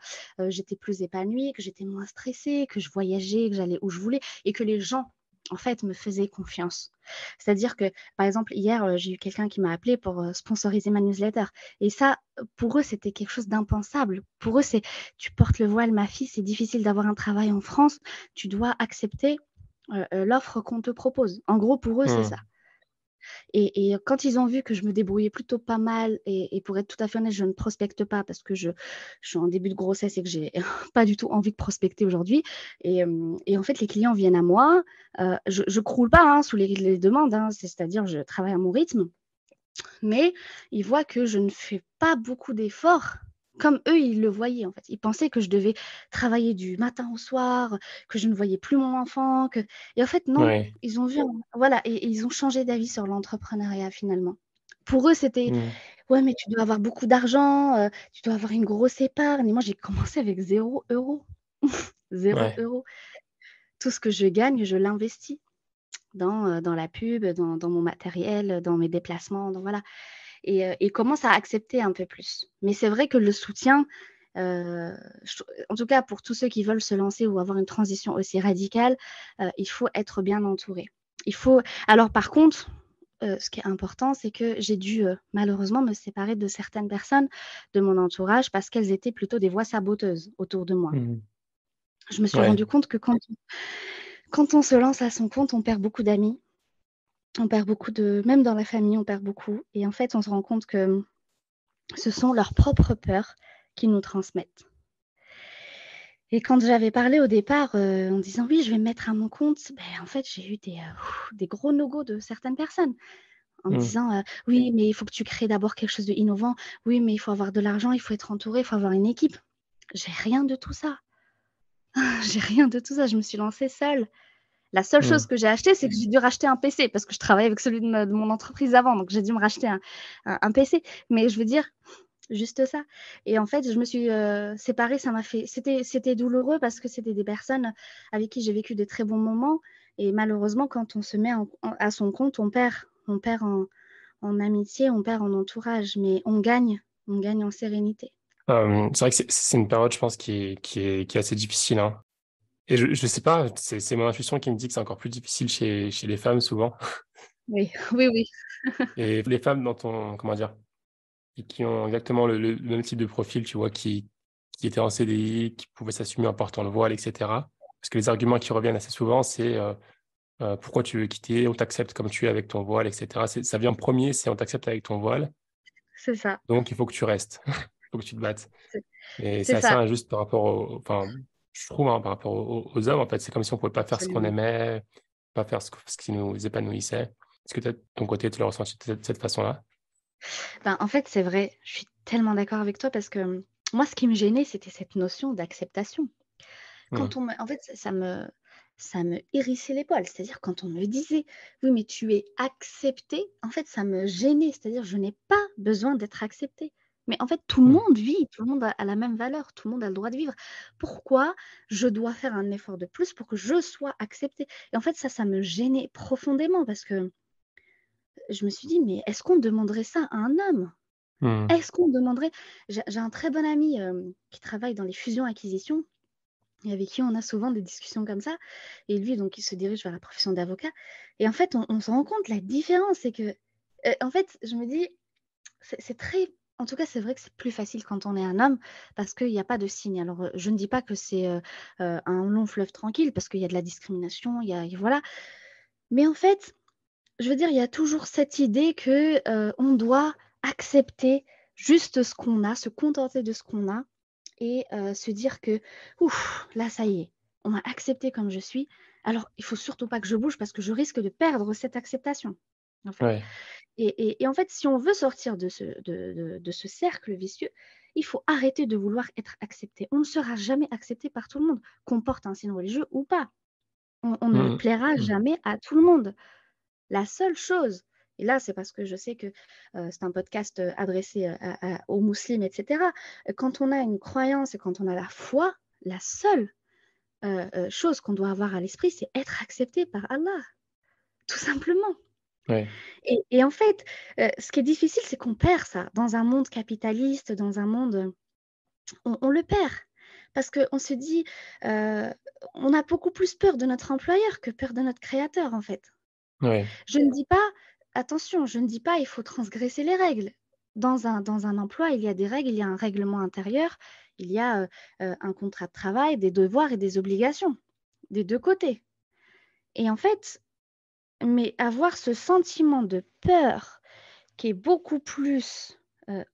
j'étais plus épanouie, que j'étais moins stressée, que je voyageais, que j'allais où je voulais et que les gens, en fait, me faisaient confiance. C'est-à-dire que, par exemple, hier, j'ai eu quelqu'un qui m'a appelée pour, sponsoriser ma newsletter et ça, pour eux, c'était quelque chose d'impensable. Pour eux, c'est: «Tu portes le voile ma fille, c'est difficile d'avoir un travail en France, tu dois accepter, l'offre qu'on te propose». En gros, pour eux, c'est ça. Hmm. Et quand ils ont vu que je me débrouillais plutôt pas mal et pour être tout à fait honnête, je ne prospecte pas parce que je suis en début de grossesse et que j'ai pas du tout envie de prospecter aujourd'hui et en fait, les clients viennent à moi, je croule pas, hein, sous les demandes, hein, c'est-à-dire je travaille à mon rythme, mais ils voient que je ne fais pas beaucoup d'efforts comme eux, ils le voyaient, en fait. Ils pensaient que je devais travailler du matin au soir, que je ne voyais plus mon enfant, que et en fait non, Ouais. ils ont vu voilà et ils ont changé d'avis sur l'entrepreneuriat finalement. Pour eux, c'était: Hmm. «Ouais, mais tu dois avoir beaucoup d'argent, tu dois avoir une grosse épargne» et moi j'ai commencé avec 0 €. 0 Ouais. €. Tout ce que je gagne, je l'investis dans la pub, dans mon matériel, dans mes déplacements, dans voilà. Et commence à accepter un peu plus. Mais c'est vrai que le soutien, je trou en tout cas pour tous ceux qui veulent se lancer ou avoir une transition aussi radicale, il faut être bien entouré. Il faut alors par contre, ce qui est important, c'est que j'ai dû, malheureusement me séparer de certaines personnes de mon entourage parce qu'elles étaient plutôt des voix saboteuses autour de moi. Hmm. Je me suis Ouais. rendu compte que quand on se lance à son compte, on perd beaucoup d'amis, on perd beaucoup de même dans la famille, on perd beaucoup et en fait, on se rend compte que ce sont leurs propres peurs qui nous transmettent. Et quand j'avais parlé au départ, en disant: «Oui, je vais me mettre à mon compte», en fait, j'ai eu des gros no-go de certaines personnes en me Hmm. disant: «Oui, mais il faut que tu crées d'abord quelque chose d'innovant. Oui, mais il faut avoir de l'argent, il faut être entouré, il faut avoir une équipe». J'ai rien de tout ça. J'ai rien de tout ça, je me suis lancée seule. La seule chose Hmm. que j'ai acheté, c'est que j'ai dû racheter un PC parce que je travaillais avec celui de mon entreprise avant, donc j'ai dû me racheter un PC. Mais je veux dire, juste ça. Et en fait, je me suis séparée, c'était douloureux parce que c'était des personnes avec qui j'ai vécu des très bons moments. Et malheureusement, quand on se met à son compte, on perd en amitié, on perd en entourage, mais on gagne en sérénité. C'est vrai que c'est une période, je pense, qui est assez difficile, hein. Et je sais pas, c'est mon intuition qui me dit que c'est encore plus difficile chez les femmes souvent. Oui, oui, oui. Et les femmes dans ton, comment dire, qui ont exactement le même type de profil, tu vois, qui étaient en CDI, qui pouvaient s'assumer en portant le voile, etc. Parce que les arguments qui reviennent assez souvent, c'est pourquoi tu veux quitter, on t'accepte comme tu es avec ton voile, etc. Ça vient en premier, c'est on t'accepte avec ton voile, C'est ça. donc il faut que tu restes, il faut que tu te battes. C'est Et c'est c'est assez ça. injuste par rapport enfin, je trouve, hein, par rapport aux hommes, en fait. C'est comme si on pouvait pas faire ce qu'on Absolument. aimait, pas faire ce qui nous épanouissait. Est-ce que toi, de ton côté, tu l'as ressenti de cette façon-là? Ben, en fait, c'est vrai, je suis tellement d'accord avec toi parce que moi, ce qui me gênait, c'était cette notion d'acceptation. Mmh. En fait, ça me hérissait les poils. C'est-à-dire quand on me disait: «Oui, mais tu es accepté», en fait, ça me gênait. C'est-à-dire je n'ai pas besoin d'être acceptée. Mais en fait, tout le Mmh. monde vit, tout le monde a la même valeur, tout le monde a le droit de vivre. Pourquoi je dois faire un effort de plus pour que je sois acceptée? Et en fait, ça me gênait profondément parce que je me suis dit: «Mais est-ce qu'on demanderait ça à un homme? Mmh. Est-ce qu'on demanderait?» J'ai un très bon ami, qui travaille dans les fusions-acquisitions et avec qui on a souvent des discussions comme ça. Et lui, donc, il se dirige vers la profession d'avocat. Et en fait, on se rend compte la différence, c'est que, en fait, je me dis, c'est très, en tout cas, c'est vrai que c'est plus facile quand on est un homme parce qu'il y a pas de signe. Alors, je ne dis pas que c'est un long fleuve tranquille parce qu'il y a de la discrimination, voilà. Mais en fait, je veux dire, il y a toujours cette idée que on doit accepter juste ce qu'on a, se contenter de ce qu'on a et se dire que: «Ouf, là, ça y est, on m'a acceptée comme je suis, alors il faut surtout pas que je bouge parce que je risque de perdre cette acceptation», en fait. Ouais. Et en fait, si on veut sortir de ce cercle vicieux, il faut arrêter de vouloir être accepté. On ne sera jamais accepté par tout le monde, qu'on porte un signe religieux ou pas. On ne Mmh plaira mh. jamais à tout le monde. La seule chose, et là, c'est parce que je sais que, c'est un podcast, adressé, aux musulmans et cetera. Quand on a une croyance et quand on a la foi, la seule, chose qu'on doit avoir à l'esprit, c'est être accepté par Allah, tout simplement. Ouais. Et en fait, ce qui est difficile, c'est qu'on perd ça. Dans un monde capitaliste, dans un monde, on le perd. Parce qu'on se dit, heu, on a beaucoup plus peur de notre employeur que peur de notre créateur, en fait. Ouais. Je ne dis pas attention, je ne dis pas il faut transgresser les règles. Dans un emploi, il y a des règles, il y a un règlement intérieur, il y a, un contrat de travail, des devoirs et des obligations, des 2 côtés. Et en fait, mais avoir ce sentiment de peur qui est beaucoup plus,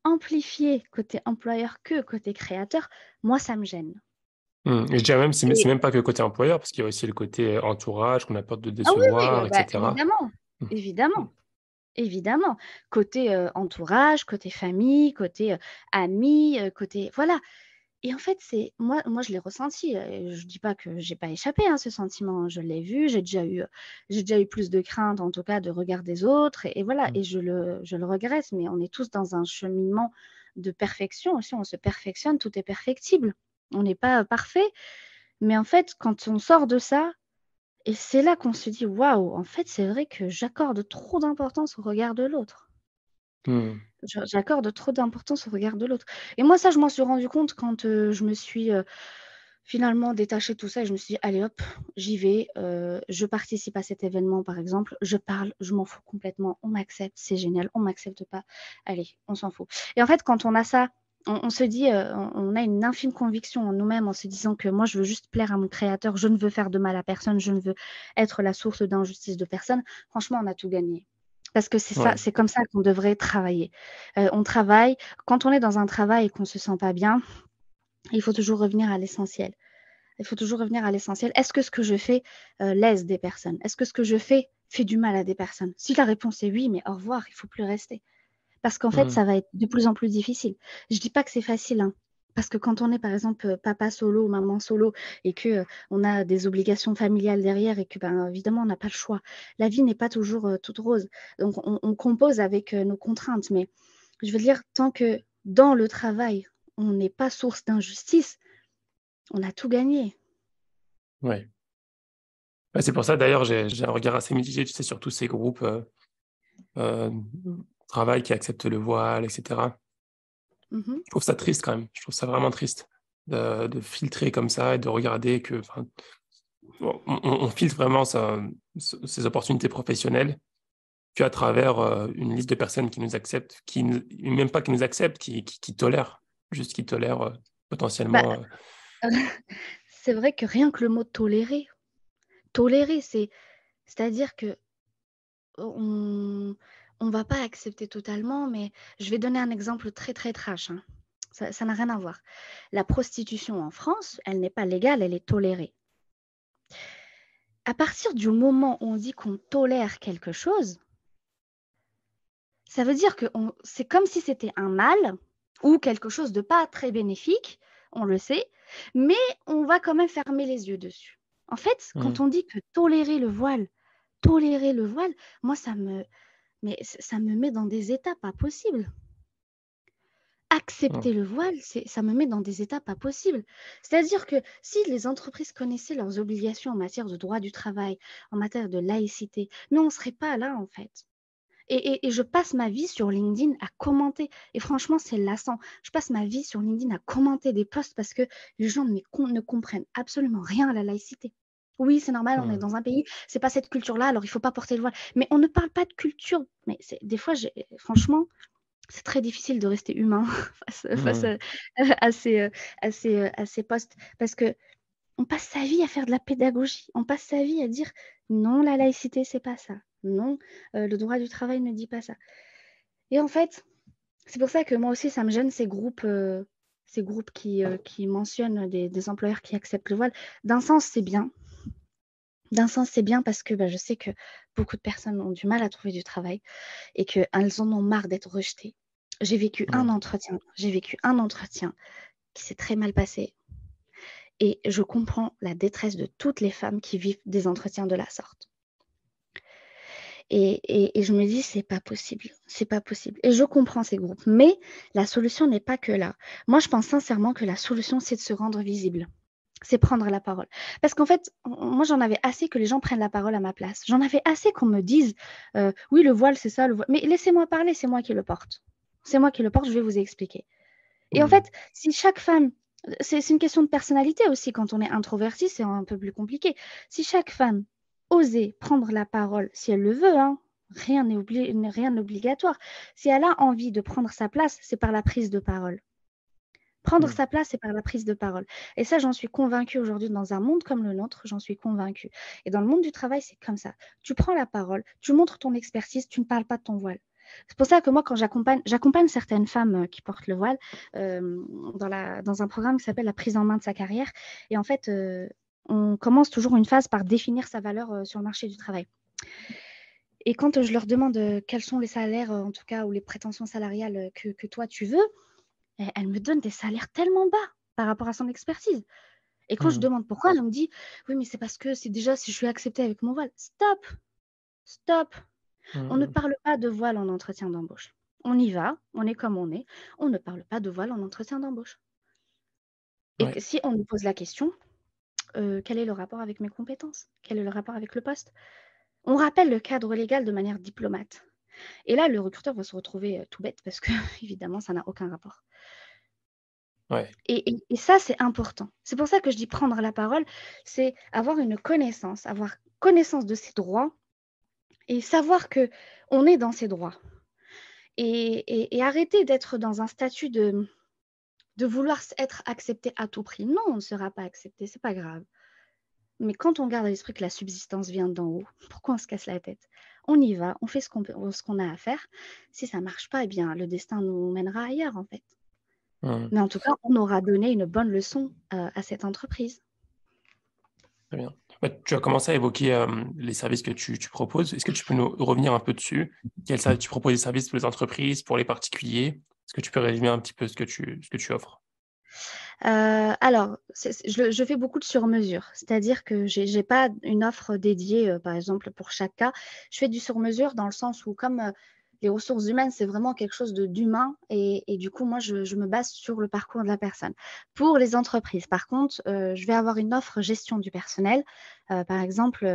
amplifié côté employeur que côté créateur, moi ça me gêne. Mmh. Et je dirais même, c'est Et même pas que le côté employeur, parce qu'il y a aussi le côté, entourage, qu'on a peur de ah oui, oui, décevoir, et bah, cetera. évidemment, Mmh. Mmh. évidemment. Évidemment, côté, entourage, côté famille, côté, amis, côté voilà. Et en fait, c'est moi je l'ai ressenti, je dis pas que j'ai pas échappé, hein, ce sentiment, hein. Je l'ai vu, j'ai déjà eu plus de crainte, en tout cas, de regard des autres et voilà Mmh. et je le regrette, mais on est tous dans un cheminement de perfection aussi, on se perfectionne, tout est perfectible. On n'est pas, parfait, mais en fait, quand on sort de ça et c'est là qu'on se dit: «Waouh, en fait, c'est vrai que j'accorde trop d'importance au regard de l'autre». Mmh. J'accorde trop d'importance au regard de l'autre et moi ça je m'en suis rendu compte quand, je me suis, finalement détachée de tout ça et je me suis dit: «Allez hop, j'y vais, je participe à cet événement par exemple, je parle, je m'en fous complètement, on m'accepte, c'est génial, on m'accepte pas, allez, on s'en fout» et en fait quand on a ça, on se dit, on a une infime conviction en nous-mêmes en se disant que: «Moi je veux juste plaire à mon créateur, je ne veux faire de mal à personne, je ne veux être la source d'injustice de personne», franchement on a tout gagné. Parce que c'est ça, Ouais. c'est comme ça qu'on devrait travailler. On travaille quand on est dans un travail et qu'on se sent pas bien, il faut toujours revenir à l'essentiel. Il faut toujours revenir à l'essentiel. Est-ce que ce que je fais, lèse des personnes? Est-ce que ce que je fais fait du mal à des personnes? Si la réponse est oui, mais au revoir, il faut plus rester. Parce qu'en fait, Mmh. ça va être de plus en plus difficile. Je dis pas que c'est facile, hein, parce que quand on est par exemple, papa solo ou maman solo et que, on a des obligations familiales derrière et que, ben, évidemment, on n'a pas le choix. La vie n'est pas toujours, toute rose. Donc on compose avec, nos contraintes, mais je veux dire tant que dans le travail, on n'est pas source d'injustice, on a tout gagné. Ouais. Ouais, c'est pour ça d'ailleurs j'ai un regard assez mitigé, tu sais, sur tous ces groupes, heu, travail qui acceptent le voile et cetera. Mhm. Je trouve ça triste quand même, je trouve ça vraiment triste de filtrer comme ça et de regarder que enfin, on filtre vraiment ses opportunités professionnelles qu'à travers, une liste de personnes qui nous acceptent, qui ne même pas qui nous acceptent, qui tolèrent, juste qui tolèrent, Bah, potentiellement, c'est vrai que rien que le mot tolérer, c'est-à-dire que on on va pas accepter totalement, mais je vais donner un exemple très, très trash, hein. Ça n'a rien à voir. La prostitution en France, elle n'est pas légale, elle est tolérée. À partir du moment où on dit qu'on tolère quelque chose, ça veut dire que c'est comme si c'était un mal ou quelque chose de pas très bénéfique, on le sait, mais on va quand même fermer les yeux dessus. En fait, quand mmh, on dit que tolérer le voile, moi ça me met dans des états pas possibles. mmh, Accepter le voile, ça me met dans des états pas possibles. C'est-à-dire que si les entreprises connaissaient leurs obligations en matière de droit du travail, en matière de laïcité, nous on ne serait pas là en fait. Et je passe ma vie sur LinkedIn à commenter. Et franchement, c'est lassant. Je passe ma vie sur LinkedIn à commenter des posts parce que les gens ne comprennent absolument rien à la laïcité. Oui, c'est normal, on est mmh, dans un pays, c'est pas cette culture-là, alors il faut pas porter le voile. Mais on ne parle pas de culture. Mais des fois, franchement, c'est très difficile de rester humain face mmh, à ces posts parce que on passe sa vie à faire de la pédagogie. On passe sa vie à dire non, la laïcité, c'est pas ça. Non, le droit du travail ne dit pas ça. Et en fait, c'est pour ça que moi aussi, ça me gêne ces groupes qui mentionnent des employeurs qui acceptent le voile. D'un sens, c'est bien. D'un sens, c'est bien parce que je sais que beaucoup de personnes ont du mal à trouver du travail et qu'elles en ont marre d'être rejetées. mmh. J'ai vécu un entretien qui s'est très mal passé et je comprends la détresse de toutes les femmes qui vivent des entretiens de la sorte. Et je me dis, c'est pas possible, c'est pas possible. Et je comprends ces groupes, mais la solution n'est pas que là. Moi, je pense sincèrement que la solution, c'est de se rendre visible, c'est prendre la parole. Parce qu'en fait, moi, j'en avais assez que les gens prennent la parole à ma place. J'en avais assez qu'on me dise, oui, le voile, c'est ça, le voile. Mais laissez-moi parler, c'est moi qui le porte. C'est moi qui le porte, je vais vous expliquer. Et en Mmh. fait, si chaque femme, c'est une question de personnalité aussi, quand on est introverti, c'est un peu plus compliqué. Si chaque femme osait prendre la parole, si elle le veut, hein, rien n'est obligatoire. Si elle a envie de prendre sa place, c'est par la prise de parole. Prendre Mmh. sa place, c'est par la prise de parole. Et ça, j'en suis convaincue aujourd'hui dans un monde comme le nôtre, j'en suis convaincue. Et dans le monde du travail, c'est comme ça. Tu prends la parole, tu montres ton expertise, tu ne parles pas de ton voile. C'est pour ça que moi, quand j'accompagne certaines femmes qui portent le voile dans un programme qui s'appelle la prise en main de sa carrière. Et en fait, on commence toujours une phase par définir sa valeur sur le marché du travail. Et quand je leur demande quels sont les salaires, en tout cas, ou les prétentions salariales que toi tu veux, elle me donne des salaires tellement bas par rapport à son expertise. Et quand je Mmh. demande pourquoi, elle me dit oui, mais c'est parce que c'est déjà si je suis acceptée avec mon voile. Stop, stop. On ne Mmh. parle pas de voile en entretien d'embauche. On y va, on est comme on est. On ne parle pas de voile en entretien d'embauche. Et Ouais. si on nous pose la question, quel est le rapport avec mes compétences? Quel est le rapport avec le poste? On rappelle le cadre légal de manière diplomate. Et là, le recruteur va se retrouver tout bête parce que, évidemment, ça n'a aucun rapport. Ouais. Et ça, c'est important. C'est pour ça que je dis prendre la parole, c'est avoir connaissance de ses droits et savoir que on est dans ses droits. Et arrêter d'être dans un statut de vouloir être accepté à tout prix. Non, on ne sera pas accepté, c'est pas grave. Mais quand on garde à l'esprit que la subsistance vient d'en haut, pourquoi on se casse la tête? On y va, on fait ce qu'on a à faire. Si ça ne marche pas, eh bien, le destin nous mènera ailleurs, en fait. Mmh. Mais en tout cas, on aura donné une bonne leçon à cette entreprise. Très bien. Bah, tu as commencé à évoquer, les services que tu proposes. Est-ce que tu peux nous revenir un peu dessus? Quels services tu proposes des services pour les entreprises, pour les particuliers? Est-ce que tu peux résumer un petit peu ce que tu offres? Alors, je fais beaucoup de sur-mesure, c'est-à-dire que j'ai pas une offre dédiée, par exemple, pour chaque cas. Je fais du sur-mesure dans le sens où comme, les ressources humaines, c'est vraiment quelque chose d'humain et du coup, moi, je me base sur le parcours de la personne. Pour les entreprises, par contre, je vais avoir une offre gestion du personnel. Par exemple,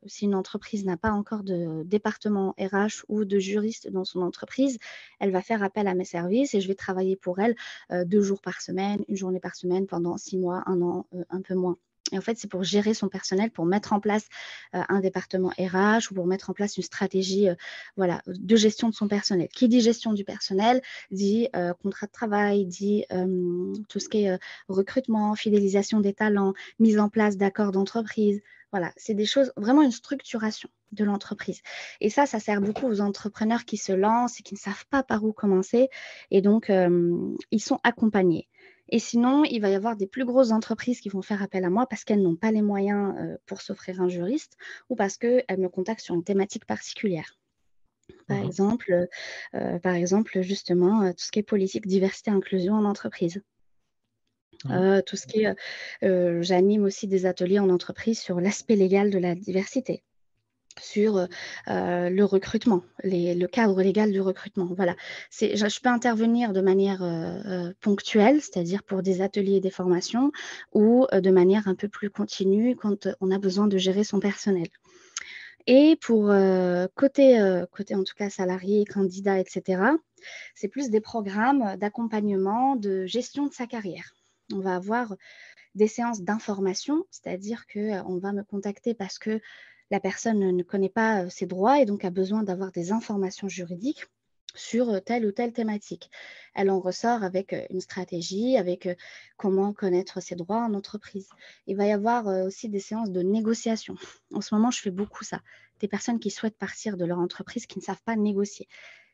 si une entreprise n'a pas encore de département RH ou de juriste dans son entreprise, elle va faire appel à mes services et je vais travailler pour elle 2 jours par semaine, une journée par semaine pendant 6 mois, un an, un peu moins. Et en fait, c'est pour gérer son personnel, pour mettre en place un département RH ou pour mettre en place une stratégie voilà, de gestion de son personnel. Qui dit gestion du personnel dit contrat de travail, dit tout ce qui est recrutement, fidélisation des talents, mise en place d'accords d'entreprise. Voilà, c'est des choses, vraiment une structuration de l'entreprise. Et ça sert beaucoup aux entrepreneurs qui se lancent et qui ne savent pas par où commencer. Et donc, ils sont accompagnés. Et sinon, il va y avoir des plus grosses entreprises qui vont faire appel à moi parce qu'elles n'ont pas les moyens pour s'offrir un juriste ou parce qu'elles me contactent sur une thématique particulière. Par Mhm. exemple, justement, tout ce qui est politique, diversité, inclusion en entreprise. Mhm. Tout ce qui est, j'anime aussi des ateliers en entreprise sur l'aspect légal de la diversité, sur le recrutement, le cadre légal du recrutement. Voilà. Je peux intervenir de manière ponctuelle, c'est-à-dire pour des ateliers et des formations, ou de manière un peu plus continue quand on a besoin de gérer son personnel. Et pour côté en tout cas salarié, candidat, etc., c'est plus des programmes d'accompagnement, de gestion de sa carrière. On va avoir des séances d'information, c'est-à-dire qu'on va me contacter parce que la personne ne connaît pas ses droits et donc a besoin d'avoir des informations juridiques sur telle ou telle thématique. Elle en ressort avec une stratégie, avec comment connaître ses droits en entreprise. Il va y avoir aussi des séances de négociation. En ce moment, je fais beaucoup ça. Des personnes qui souhaitent partir de leur entreprise, qui ne savent pas négocier.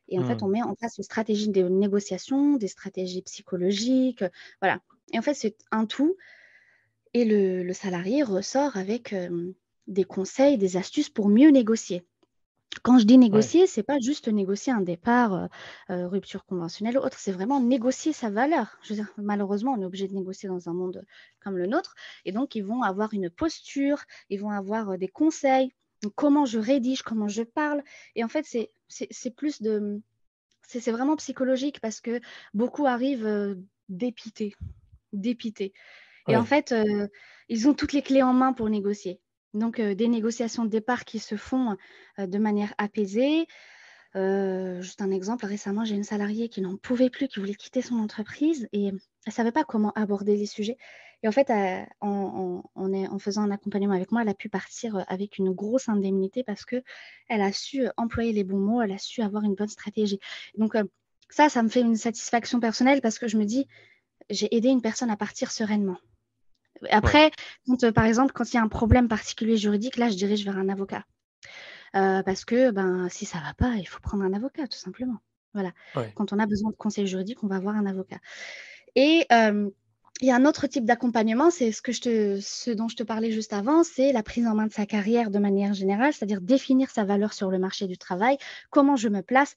Et en fait, on Mhm. met en place une stratégie de négociation, des stratégies psychologiques, voilà. Et en fait, c'est un tout. Et le salarié ressort avec des conseils, des astuces pour mieux négocier. Quand je dis Ouais. négocier, c'est pas juste négocier un départ, rupture conventionnelle ou autre, c'est vraiment négocier sa valeur. Je veux dire, malheureusement, on est obligé de négocier dans un monde comme le nôtre. Et donc, ils vont avoir une posture, ils vont avoir des conseils, comment je rédige, comment je parle. Et en fait, c'est plus de... C'est vraiment psychologique parce que beaucoup arrivent dépités, dépités. Et en Ouais. fait, ils ont toutes les clés en main pour négocier. Donc, des négociations de départ qui se font de manière apaisée. Juste un exemple, récemment, j'ai une salariée qui n'en pouvait plus, qui voulait quitter son entreprise et elle ne savait pas comment aborder les sujets. Et en fait, en faisant un accompagnement avec moi, elle a pu partir avec une grosse indemnité parce qu'elle a su employer les bons mots, elle a su avoir une bonne stratégie. Donc, ça me fait une satisfaction personnelle parce que je me dis, j'ai aidé une personne à partir sereinement. Ouais. Après, par exemple, quand il y a un problème particulier juridique, là, je dirige vers un avocat. Parce que si ça ne va pas, il faut prendre un avocat, tout simplement. Voilà. Ouais. Quand on a besoin de conseils juridiques, on va voir un avocat. Et il y a un autre type d'accompagnement, c'est ce dont je te parlais juste avant, c'est la prise en main de sa carrière de manière générale, c'est-à-dire définir sa valeur sur le marché du travail, comment je me place,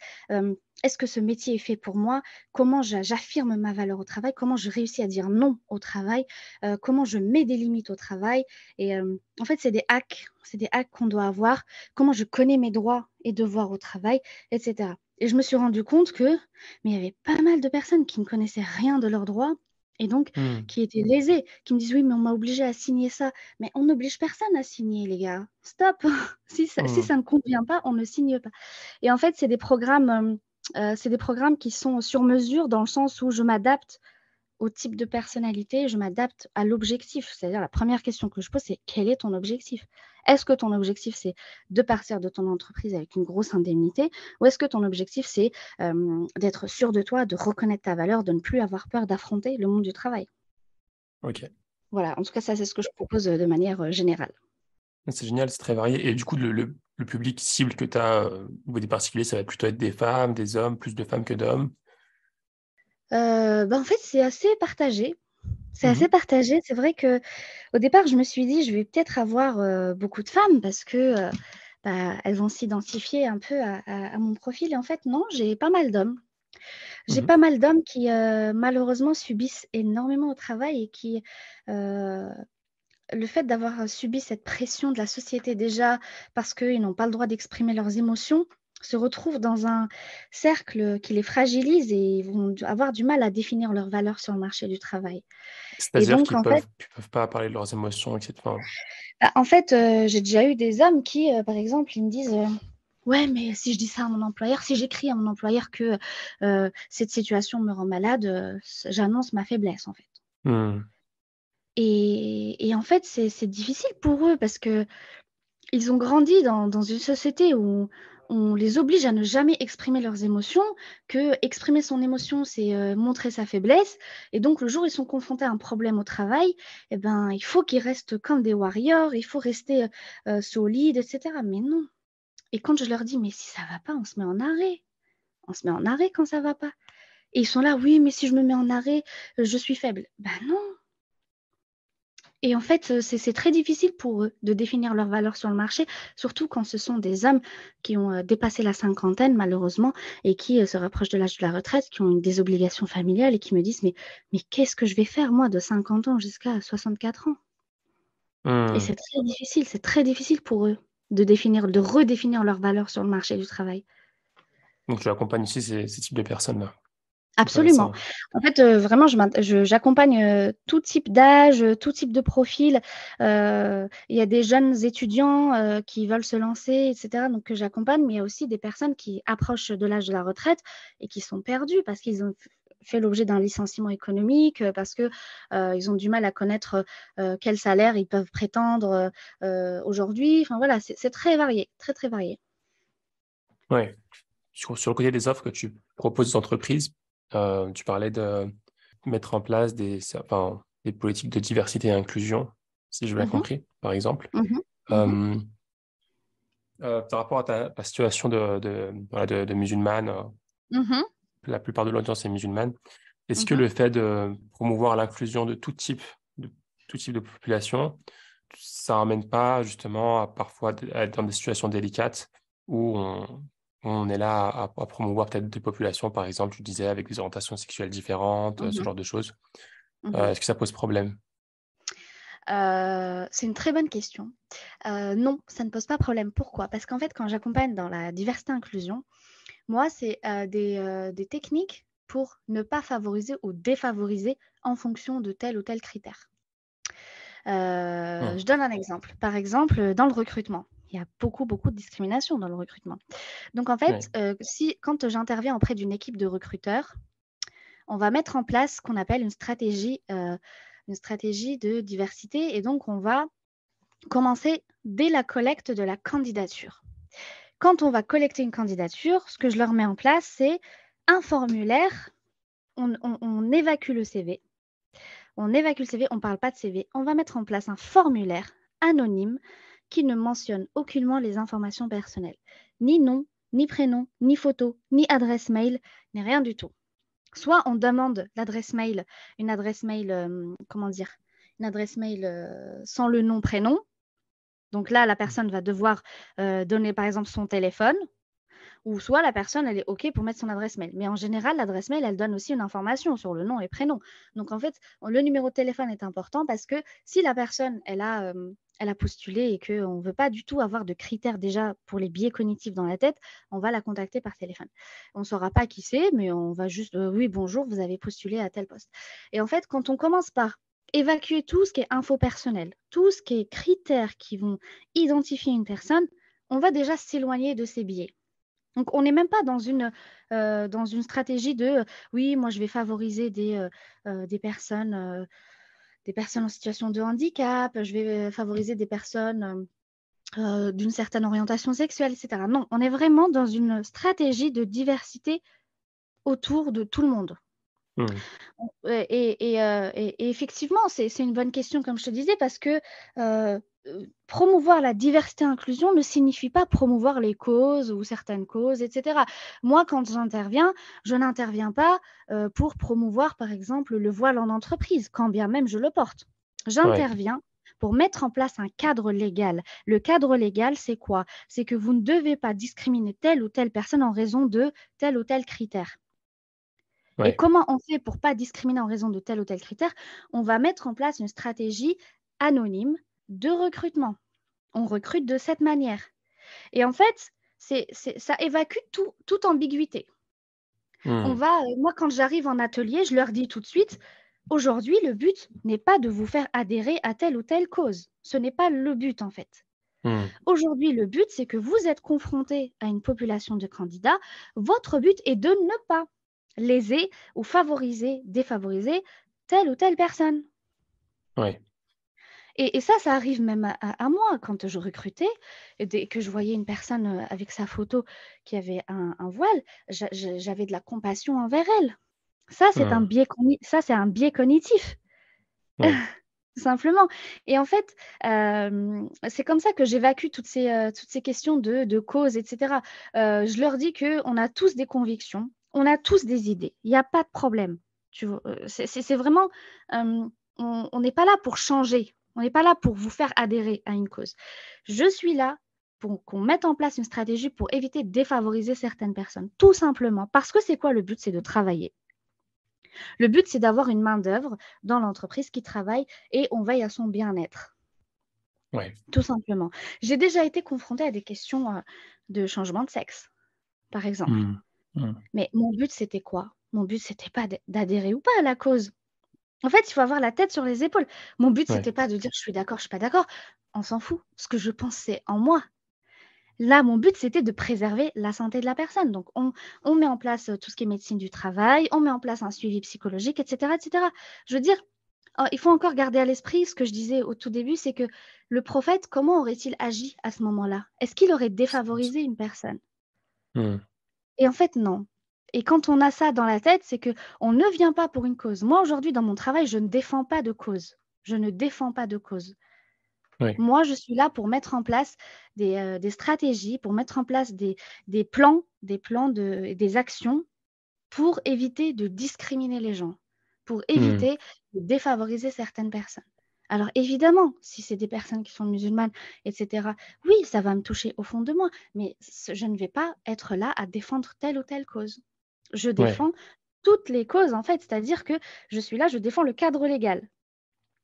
est-ce que ce métier est fait pour moi, comment j'affirme ma valeur au travail, comment je réussis à dire non au travail, comment je mets des limites au travail. Et en fait, c'est des hacks qu'on doit avoir, comment je connais mes droits et devoirs au travail, etc. Et je me suis rendu compte mais il y avait pas mal de personnes qui ne connaissaient rien de leurs droits et donc Mhm. qui étaient lésées, qui me disent: «Oui, mais on m'a obligée à signer ça». Mais on n'oblige personne à signer, les gars. Stop! Si Mhm. ça ne convient pas, on ne signe pas. Et en fait, c'est des programmes qui sont sur mesure dans le sens où je m'adapte au type de personnalité, je m'adapte à l'objectif. C'est-à-dire la première question que je pose, c'est: «Quel est ton objectif?» Est-ce que ton objectif, c'est de partir de ton entreprise avec une grosse indemnité? Ou est-ce que ton objectif, c'est, d'être sûr de toi, de reconnaître ta valeur, de ne plus avoir peur d'affronter le monde du travail? Ok. Voilà, en tout cas, ça, c'est ce que je propose, de manière, générale. C'est génial, c'est très varié. Et du coup, le public cible que tu as au niveau des particuliers, ça va plutôt être des femmes, des hommes, plus de femmes que d'hommes. En fait, c'est assez partagé. C'est assez Mhm. partagé. C'est vrai qu'au départ, je me suis dit: «Je vais peut-être avoir, beaucoup de femmes parce que, elles vont s'identifier un peu à mon profil» et en fait, non, j'ai pas mal d'hommes. J'ai Mhm. pas mal d'hommes qui, malheureusement subissent énormément au travail et qui, heu, le fait d'avoir subi cette pression de la société déjà parce qu'ils n'ont pas le droit d'exprimer leurs émotions, se retrouvent dans un cercle qui les fragilise et ils vont avoir du mal à définir leurs valeurs sur le marché du travail. Et C'est-à-dire donc, qu'ils en fait, peuvent pas parler de leurs émotions, etc. Enfin, j'ai déjà eu des hommes qui, par exemple, ils me disent ouais, mais si je dis ça à mon employeur, si j'écris à mon employeur que cette situation me rend malade, j'annonce ma faiblesse, en fait. hmm, Et en fait, c'est difficile pour eux parce que ils ont grandi dans une société où on les oblige à ne jamais exprimer leurs émotions, que exprimer son émotion, c'est montrer sa faiblesse. Et donc, le jour où ils sont confrontés à un problème au travail, eh ben, il faut qu'ils restent comme des warriors, il faut rester solide, etc. Mais non. Et quand je leur dis, mais si ça va pas, on se met en arrêt. On se met en arrêt quand ça va pas. Et ils sont là, oui, mais si je me mets en arrêt, je suis faible. Ben non. Et en fait, c'est très difficile pour eux de définir leurs valeurs sur le marché, surtout quand ce sont des hommes qui ont dépassé la cinquantaine, malheureusement, et qui se rapprochent de l'âge de la retraite, qui ont des obligations familiales et qui me disent, mais qu'est-ce que je vais faire, moi, de 50 ans jusqu'à 64 ans? Et hmm. c'est très difficile pour eux de redéfinir leurs valeurs sur le marché du travail. Donc, tu accompagnes aussi ces types de personnes-là. Absolument. Intéressant. En fait, vraiment, j'accompagne tout type d'âge, tout type de profil. Il y a des jeunes étudiants qui veulent se lancer, etc. Donc, que j'accompagne, mais il y a aussi des personnes qui approchent de l'âge de la retraite et qui sont perdues parce qu'ils ont fait l'objet d'un licenciement économique, parce que ils ont du mal à connaître quel salaire ils peuvent prétendre aujourd'hui. Enfin voilà, c'est très varié, très très varié. Ouais. Sur le côté des offres que tu proposes aux entreprises, tu parlais de mettre en place des politiques de diversité et inclusion, si j'ai bien Mhm, compris, par exemple. mhm, mhm, Euh, Par rapport à ta situation voilà, de musulmane, mhm, la plupart de l'audience est musulmane. Est-ce que mhm. le fait de promouvoir l'inclusion de tout type de population, ça ramène pas justement à parfois à être dans des situations délicates où on est là à promouvoir peut-être des populations, par exemple, tu disais, avec des orientations sexuelles différentes, ce Mhm, genre de choses. mhm. Est-ce que ça pose problème? C'est une très bonne question. Non, ça ne pose pas problème. Pourquoi? Parce qu'en fait, quand j'accompagne dans la diversité inclusion, moi, c'est des techniques pour ne pas favoriser ou défavoriser en fonction de tel ou tel critère. Hmm. Je donne un exemple. Par exemple, dans le recrutement, il y a beaucoup, beaucoup de discrimination dans le recrutement. Donc, en Oui, fait, quand j'interviens auprès d'une équipe de recruteurs, on va mettre en place ce qu'on appelle une stratégie de diversité. Et donc, on va commencer dès la collecte de la candidature. Quand on va collecter une candidature, ce que je leur mets en place, c'est un formulaire. On évacue le CV. On évacue le CV, on ne parle pas de CV. On va mettre en place un formulaire anonyme qui ne mentionne aucunement les informations personnelles. Ni nom, ni prénom, ni photo, ni adresse mail, ni rien du tout. Soit on demande une adresse mail, comment dire, une adresse mail sans le nom, prénom. Donc là, la personne va devoir donner par exemple son téléphone, ou soit la personne, elle est OK pour mettre son adresse mail. Mais en général, l'adresse mail, elle donne aussi une information sur le nom et prénom. Donc en fait, le numéro de téléphone est important parce que si la personne, elle a postulé et qu'on ne veut pas du tout avoir de critères déjà pour les biais cognitifs dans la tête, on va la contacter par téléphone. On ne saura pas qui c'est, mais on va juste, oui, bonjour, vous avez postulé à tel poste. Et en fait, quand on commence par évacuer tout ce qui est info personnelle, tout ce qui est critères qui vont identifier une personne, on va déjà s'éloigner de ces biais. Donc, on n'est même pas dans une stratégie de oui, moi, je vais favoriser des personnes en situation de handicap, je vais favoriser des personnes d'une certaine orientation sexuelle, etc. Non, on est vraiment dans une stratégie de diversité autour de tout le monde. hmm, Et effectivement, c'est une bonne question, comme je te disais, parce que promouvoir la diversité et inclusion ne signifie pas promouvoir les causes ou certaines causes, etc. Moi, quand j'interviens, je n'interviens pas pour promouvoir, par exemple, le voile en entreprise, quand bien même je le porte. ouais, J'interviens pour mettre en place un cadre légal. Le cadre légal, c'est quoi? C'est que vous ne devez pas discriminer telle ou telle personne en raison de tel ou tel critère. Et ouais, comment on fait pour ne pas discriminer en raison de tel ou tel critère? On va mettre en place une stratégie anonyme de recrutement. On recrute de cette manière. Et en fait, ça évacue toute ambiguïté. Hmm. Moi, quand j'arrive en atelier, je leur dis tout de suite, aujourd'hui, le but n'est pas de vous faire adhérer à telle ou telle cause. Ce n'est pas le but, en fait. Hmm. Aujourd'hui, le but, c'est que vous êtes confronté à une population de candidats. Votre but est de ne pas léser ou favoriser, défavoriser telle ou telle personne. Ouais. Et ça arrive même à moi quand je recrutais et dès que je voyais une personne avec sa photo qui avait un voile, j'avais de la compassion envers elle. Ça, Hmm. c'est un biais cognitif, Ouais. tout simplement. Et en fait, c'est comme ça que j'évacue toutes ces questions de cause, etc. Je leur dis qu'on a tous des convictions, on a tous des idées, il n'y a pas de problème. Tu vois, c'est vraiment, on n'est pas là pour changer, on n'est pas là pour vous faire adhérer à une cause. Je suis là pour qu'on mette en place une stratégie pour éviter de défavoriser certaines personnes, tout simplement. Parce que c'est quoi le but? C'est de travailler. Le but, c'est d'avoir une main-d'œuvre dans l'entreprise qui travaille et on veille à son bien-être, Ouais. tout simplement. J'ai déjà été confrontée à des questions de changement de sexe, par exemple. Hmm. Hmm. Mais mon but, c'était quoi? Mon but, c'était pas d'adhérer ou pas à la cause. En fait, il faut avoir la tête sur les épaules. Mon but, Ouais. c'était pas de dire je suis d'accord, je suis pas d'accord. On s'en fout. Ce que je pense, c'est en moi. Là, mon but, c'était de préserver la santé de la personne. Donc, on met en place tout ce qui est médecine du travail, on met en place un suivi psychologique, etc., etc. Je veux dire, il faut encore garder à l'esprit ce que je disais au tout début, c'est que le prophète, comment aurait-il agi à ce moment-là? Est-ce qu'il aurait défavorisé une personne? Hmm. Et en fait, non. Et quand on a ça dans la tête, c'est que on ne vient pas pour une cause. Moi, aujourd'hui, dans mon travail, je ne défends pas de cause. Je ne défends pas de cause. Ouais. Moi, je suis là pour mettre en place des stratégies, pour mettre en place des plans, des actions pour éviter de discriminer les gens, pour Hmm. éviter de défavoriser certaines personnes. Alors évidemment, si c'est des personnes qui sont musulmanes, etc., oui, ça va me toucher au fond de moi, mais je ne vais pas être là à défendre telle ou telle cause. Je Ouais. défends toutes les causes, en fait, c'est-à-dire que je suis là, je défends le cadre légal.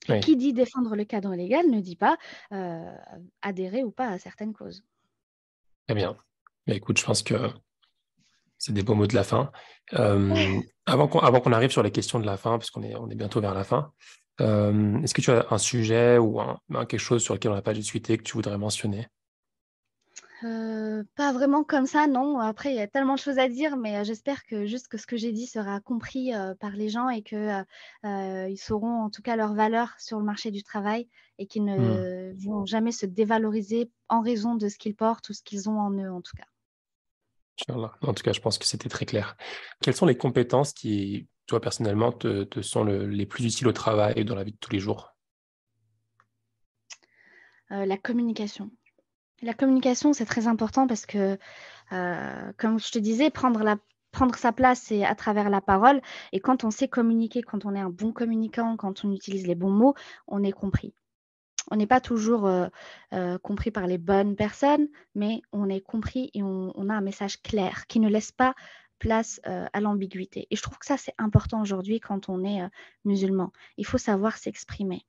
Et Ouais. qui dit défendre le cadre légal ne dit pas adhérer ou pas à certaines causes. Très bien. Bah, écoute, je pense que c'est des beaux mots de la fin. Avant qu'on arrive sur les questions de la fin, parce on est bientôt vers la fin, est-ce que tu as un sujet ou quelque chose sur lequel on n'a pas discuté que tu voudrais mentionner? Pas vraiment comme ça, non. Après, il y a tellement de choses à dire, mais j'espère que juste que ce que j'ai dit sera compris par les gens et que ils sauront en tout cas leur valeur sur le marché du travail et qu'ils Hmm. ne vont jamais se dévaloriser en raison de ce qu'ils portent ou ce qu'ils ont en eux, en tout cas. Inch'Allah. En tout cas, je pense que c'était très clair. Quelles sont les compétences qui, toi, personnellement, te sont les plus utiles au travail et dans la vie de tous les jours? La communication. La communication, c'est très important parce que, comme je te disais, prendre sa place, c'est à travers la parole et quand on sait communiquer, quand on est un bon communicant, quand on utilise les bons mots, on est compris. On n'est pas toujours, compris par les bonnes personnes, mais on est compris et on a un message clair qui ne laisse pas place, à l'ambiguïté et je trouve que ça, c'est important aujourd'hui quand on est, musulman. Il faut savoir s'exprimer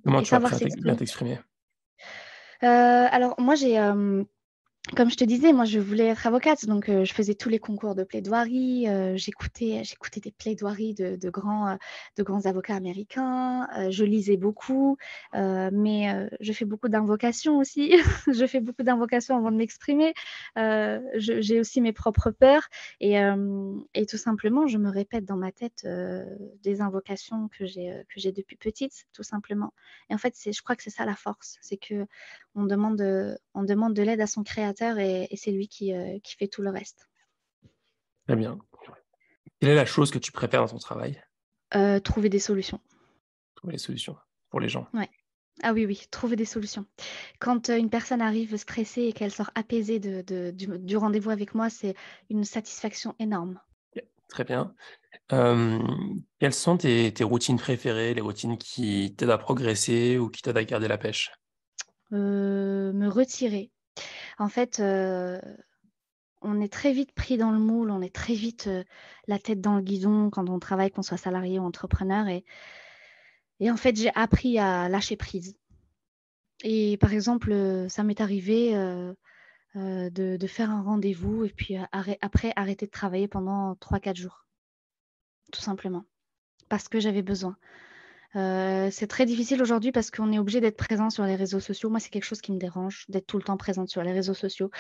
Comment et tu vas savoir bien s'exprimer. t'exprimer? Alors moi, comme je te disais, moi, je voulais être avocate, donc je faisais tous les concours de plaidoirie, j'écoutais des plaidoiries de grands avocats américains, je lisais beaucoup, mais je fais beaucoup d'invocations aussi. Je fais beaucoup d'invocations avant de m'exprimer. J'ai aussi mes propres peurs et tout simplement, je me répète dans ma tête, des invocations que j'ai depuis petite, tout simplement et en fait, je crois que c'est ça la force, c'est que on demande de l'aide à son créateur et c'est lui qui fait tout le reste. Très bien. Quelle est la chose que tu préfères dans ton travail? Trouver des solutions. Trouver les solutions pour les gens. Ouais. Ah oui, oui, trouver des solutions. Quand, une personne arrive stressée et qu'elle sort apaisée du rendez-vous avec moi, c'est une satisfaction énorme. OK, très bien. Quelles sont tes routines préférées, les routines qui t'aident à progresser ou qui t'aident à garder la pêche? Me retirer. En fait, on est très vite pris dans le moule, on est très vite, la tête dans le guidon quand on travaille, qu'on soit salarié ou entrepreneur et en fait, j'ai appris à lâcher prise. Et par exemple, ça m'est arrivé, de faire un rendez-vous et puis, après arrêter de travailler pendant 3 4 jours, tout simplement, parce que j'avais besoin. C'est très difficile aujourd'hui parce qu'on est obligé d'être présent sur les réseaux sociaux. Moi, c'est quelque chose qui me dérange, d'être tout le temps présente sur les réseaux sociaux.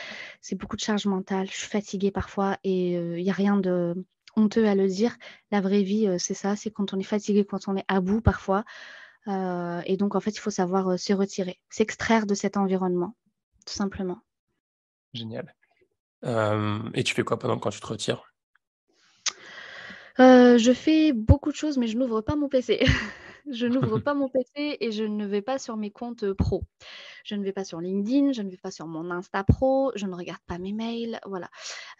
C'est beaucoup de charge mentale, je suis fatiguée parfois et il y a rien de honteux à le dire. La vraie vie, c'est ça, c'est quand on est fatigué, quand on est à bout parfois, et donc en fait, il faut savoir, se retirer, s'extraire de cet environnement, tout simplement. Génial. Et tu fais quoi pendant quand tu te retires? Je fais beaucoup de choses, mais je n'ouvre pas mon PC. Je n'ouvre pas mon PC et je ne vais pas sur mes comptes, pro. Je ne vais pas sur LinkedIn, je ne vais pas sur mon Insta pro, je ne regarde pas mes mails, voilà.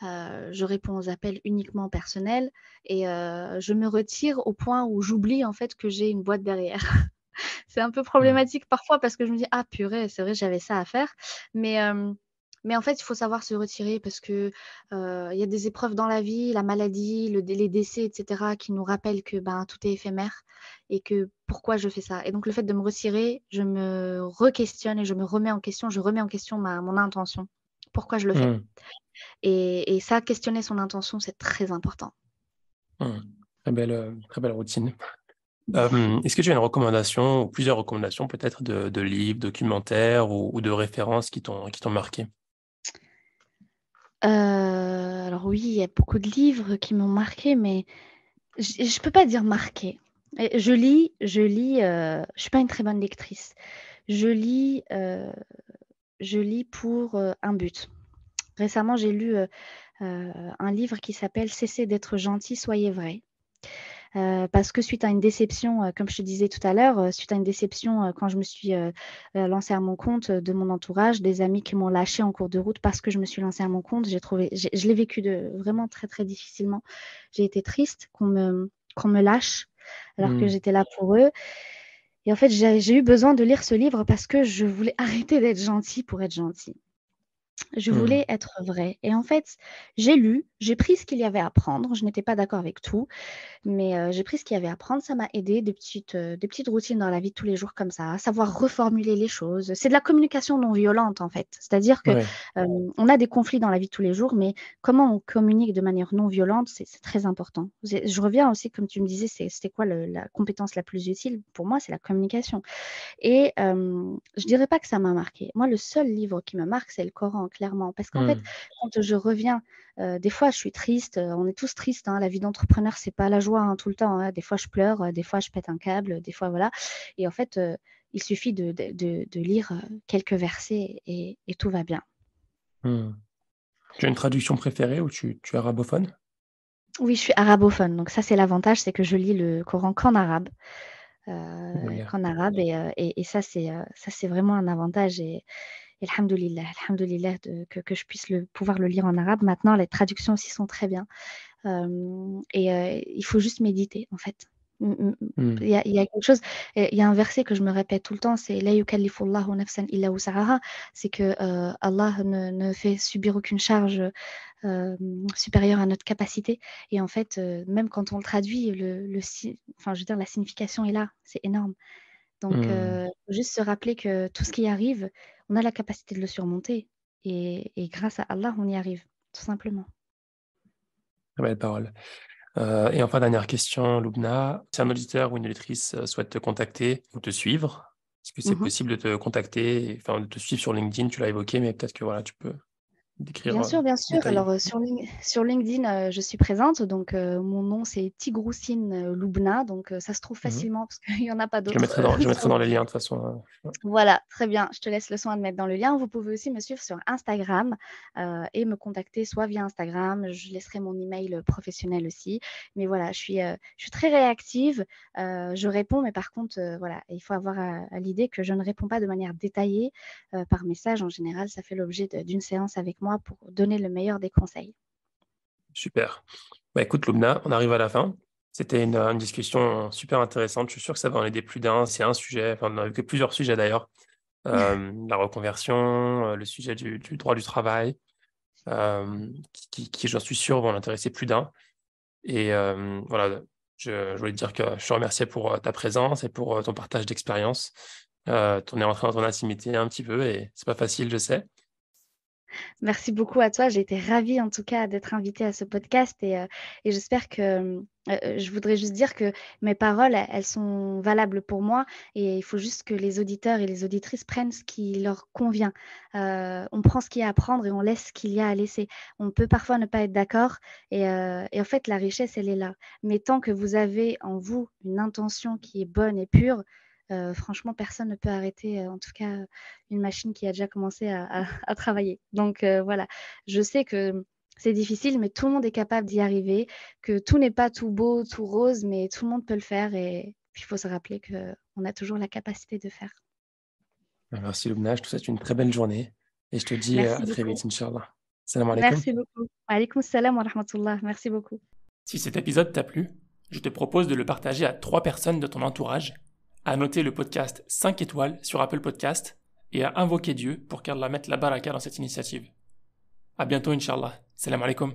Je réponds aux appels uniquement personnels et je me retire au point où j'oublie en fait que j'ai une boîte derrière. C'est un peu Mmh. problématique parfois parce que je me dis: «Ah purée, c'est vrai, j'avais ça à faire». Mais, mais en fait, il faut savoir se retirer parce que, il y a des épreuves dans la vie, la maladie, les décès et cetera qui nous rappellent que, ben, tout est éphémère et que pourquoi je fais ça? Et donc le fait de me retirer, je me re-questionne et je me remets en question, je remets en question mon intention. Pourquoi je le fais? Mmh. Et ça, questionner son intention, c'est très important. Mmh. Très belle routine. Est-ce que tu as une recommandation ou plusieurs recommandations peut-être de livres, documentaires ou de références qui t'ont marqué? Alors oui, il y a beaucoup de livres qui m'ont marquée, mais je peux pas dire marquée. Et je suis pas une très bonne lectrice. Je lis, heu, je lis pour, un but. Récemment, j'ai lu, un livre qui s'appelle «Cessez d'être gentil, soyez vrai». Parce que suite à une déception, comme je te disais tout à l'heure, suite à une déception, quand je me suis, lancée à mon compte, de mon entourage, des amis qui m'ont lâchée en cours de route parce que je me suis lancée à mon compte, je l'ai vécu de vraiment très, très difficilement. J'ai été triste qu'on me lâche alors que Mmh. j'étais là pour eux et en fait, j'ai eu besoin de lire ce livre parce que je voulais arrêter d'être gentille pour être gentille. Je Mmh. voulais être vraie et en fait, j'ai lu, j'ai pris ce qu'il y avait à prendre. Je n'étais pas d'accord avec tout, mais j'ai pris ce qu'il y avait à prendre, ça m'a aidé, des petites routines dans la vie de tous les jours comme ça, savoir reformuler les choses. C'est de la communication non violente, en fait. C'est-à-dire que, Ouais. on a des conflits dans la vie de tous les jours, mais comment on communique de manière non violente, c'est très important. Je reviens aussi, comme tu me disais, c'était quoi la compétence la plus utile? Pour moi, c'est la communication et je dirais pas que ça m'a marquée. Moi, le seul livre qui me marque, c'est le Coran, clairement. Parce qu'en fait, Mmh. quand je reviens, des fois, je suis triste, on est tous tristes, hein. La vie d'entrepreneur, c'est pas la joie, hein, tout le temps, hein. Des fois, je pleure, des fois, je pète un câble, des fois, voilà et en fait, il suffit de lire, quelques versets et tout va bien. Mmh. Tu as une traduction préférée ou tu es arabophone? Oui, je suis arabophone, donc ça, c'est l'avantage, c'est que je lis le Coran Génial. qu'en arabe et ça, c'est vraiment un avantage et alhamdoulilah que je puisse pouvoir le lire en arabe. Maintenant, les traductions aussi sont très bien. Et il faut juste méditer, en fait. Mmh, mmh, mmh. Mmh. Il y a quelque chose il y a un verset que je me répète tout le temps, c'est: «La yukallifullahu nafsan illa wus'aha». C'est que, Allah ne fait subir aucune charge, supérieure à notre capacité et en fait, même quand on le traduit, enfin, je veux dire, la signification est là, c'est énorme. Donc Mmh. faut juste se rappeler que tout ce qui arrive, on a la capacité de le surmonter et grâce à Allah, on y arrive, tout simplement. Très belle parole. Et enfin, dernière question, Loubna, si un auditeur ou une auditrice, souhaite te contacter ou te suivre, est-ce que c'est Mmh. possible de te contacter, enfin de te suivre sur LinkedIn? Tu l'as évoqué, mais peut-être que voilà, tu peux décrire, Bien sûr, bien sûr. détailler. Alors, sur LinkedIn, je suis présente, donc mon nom c'est Tigrousine, Loubna, donc ça se trouve Mmh. facilement parce qu'il y en a pas d'autres, Je sur mettrai dans les liens de toute façon, ouais. voilà, très bien. Je te laisse le soin de mettre dans le lien. Vous pouvez aussi me suivre sur Instagram, et me contacter soit via Instagram, je laisserai mon email, professionnel aussi. Mais voilà, je suis très réactive, je réponds, mais par contre, voilà, il faut avoir à l'idée que je ne réponds pas de manière détaillée, par message. En général, ça fait l'objet d'une séance avec moi pour donner le meilleur des conseils. Super. Bah, écoute Loubna, on arrive à la fin. C'était une discussion super intéressante. Je suis sûr que ça va en aider plus d'un. C'est un sujet, enfin, on a évoqué plusieurs sujets d'ailleurs. La reconversion, le sujet du droit du travail, qui j'en suis sûr, vont intéresser plus d'un. Et voilà, je voulais te dire que je te remerciais pour, ta présence et pour, ton partage d'expérience. On est rentré dans ton intimité un petit peu et c'est pas facile, je sais. Merci beaucoup à toi. J'ai été ravie en tout cas d'être invitée à ce podcast et j'espère que je voudrais juste dire que mes paroles, elles sont valables pour moi et il faut juste que les auditeurs et les auditrices prennent ce qui leur convient. On prend ce qu'il y a à prendre et on laisse ce qu'il y a à laisser. On peut parfois ne pas être d'accord et en fait, la richesse, elle est là. Mais tant que vous avez en vous une intention qui est bonne et pure, franchement, personne ne peut arrêter, en tout cas, une machine qui a déjà commencé à travailler. Donc voilà, je sais que c'est difficile, mais tout le monde est capable d'y arriver, que tout n'est pas tout beau, tout rose, mais tout le monde peut le faire. Et puis, il faut se rappeler qu'on a toujours la capacité de faire. Merci Lubna, je te souhaite une très belle journée et je te dis Merci à très beaucoup. vite, Inch'Allah. Salam alaikum. Merci beaucoup. Wa alaykoum salam wa rahmatullah. Merci beaucoup. Si cet épisode t'a plu, je te propose de le partager à 3 personnes de ton entourage, à noter le podcast 5 étoiles sur Apple Podcast et à invoquer Dieu pour qu'Allah mette la baraka dans cette initiative. À bientôt, Inch'Allah. Salam alaikum.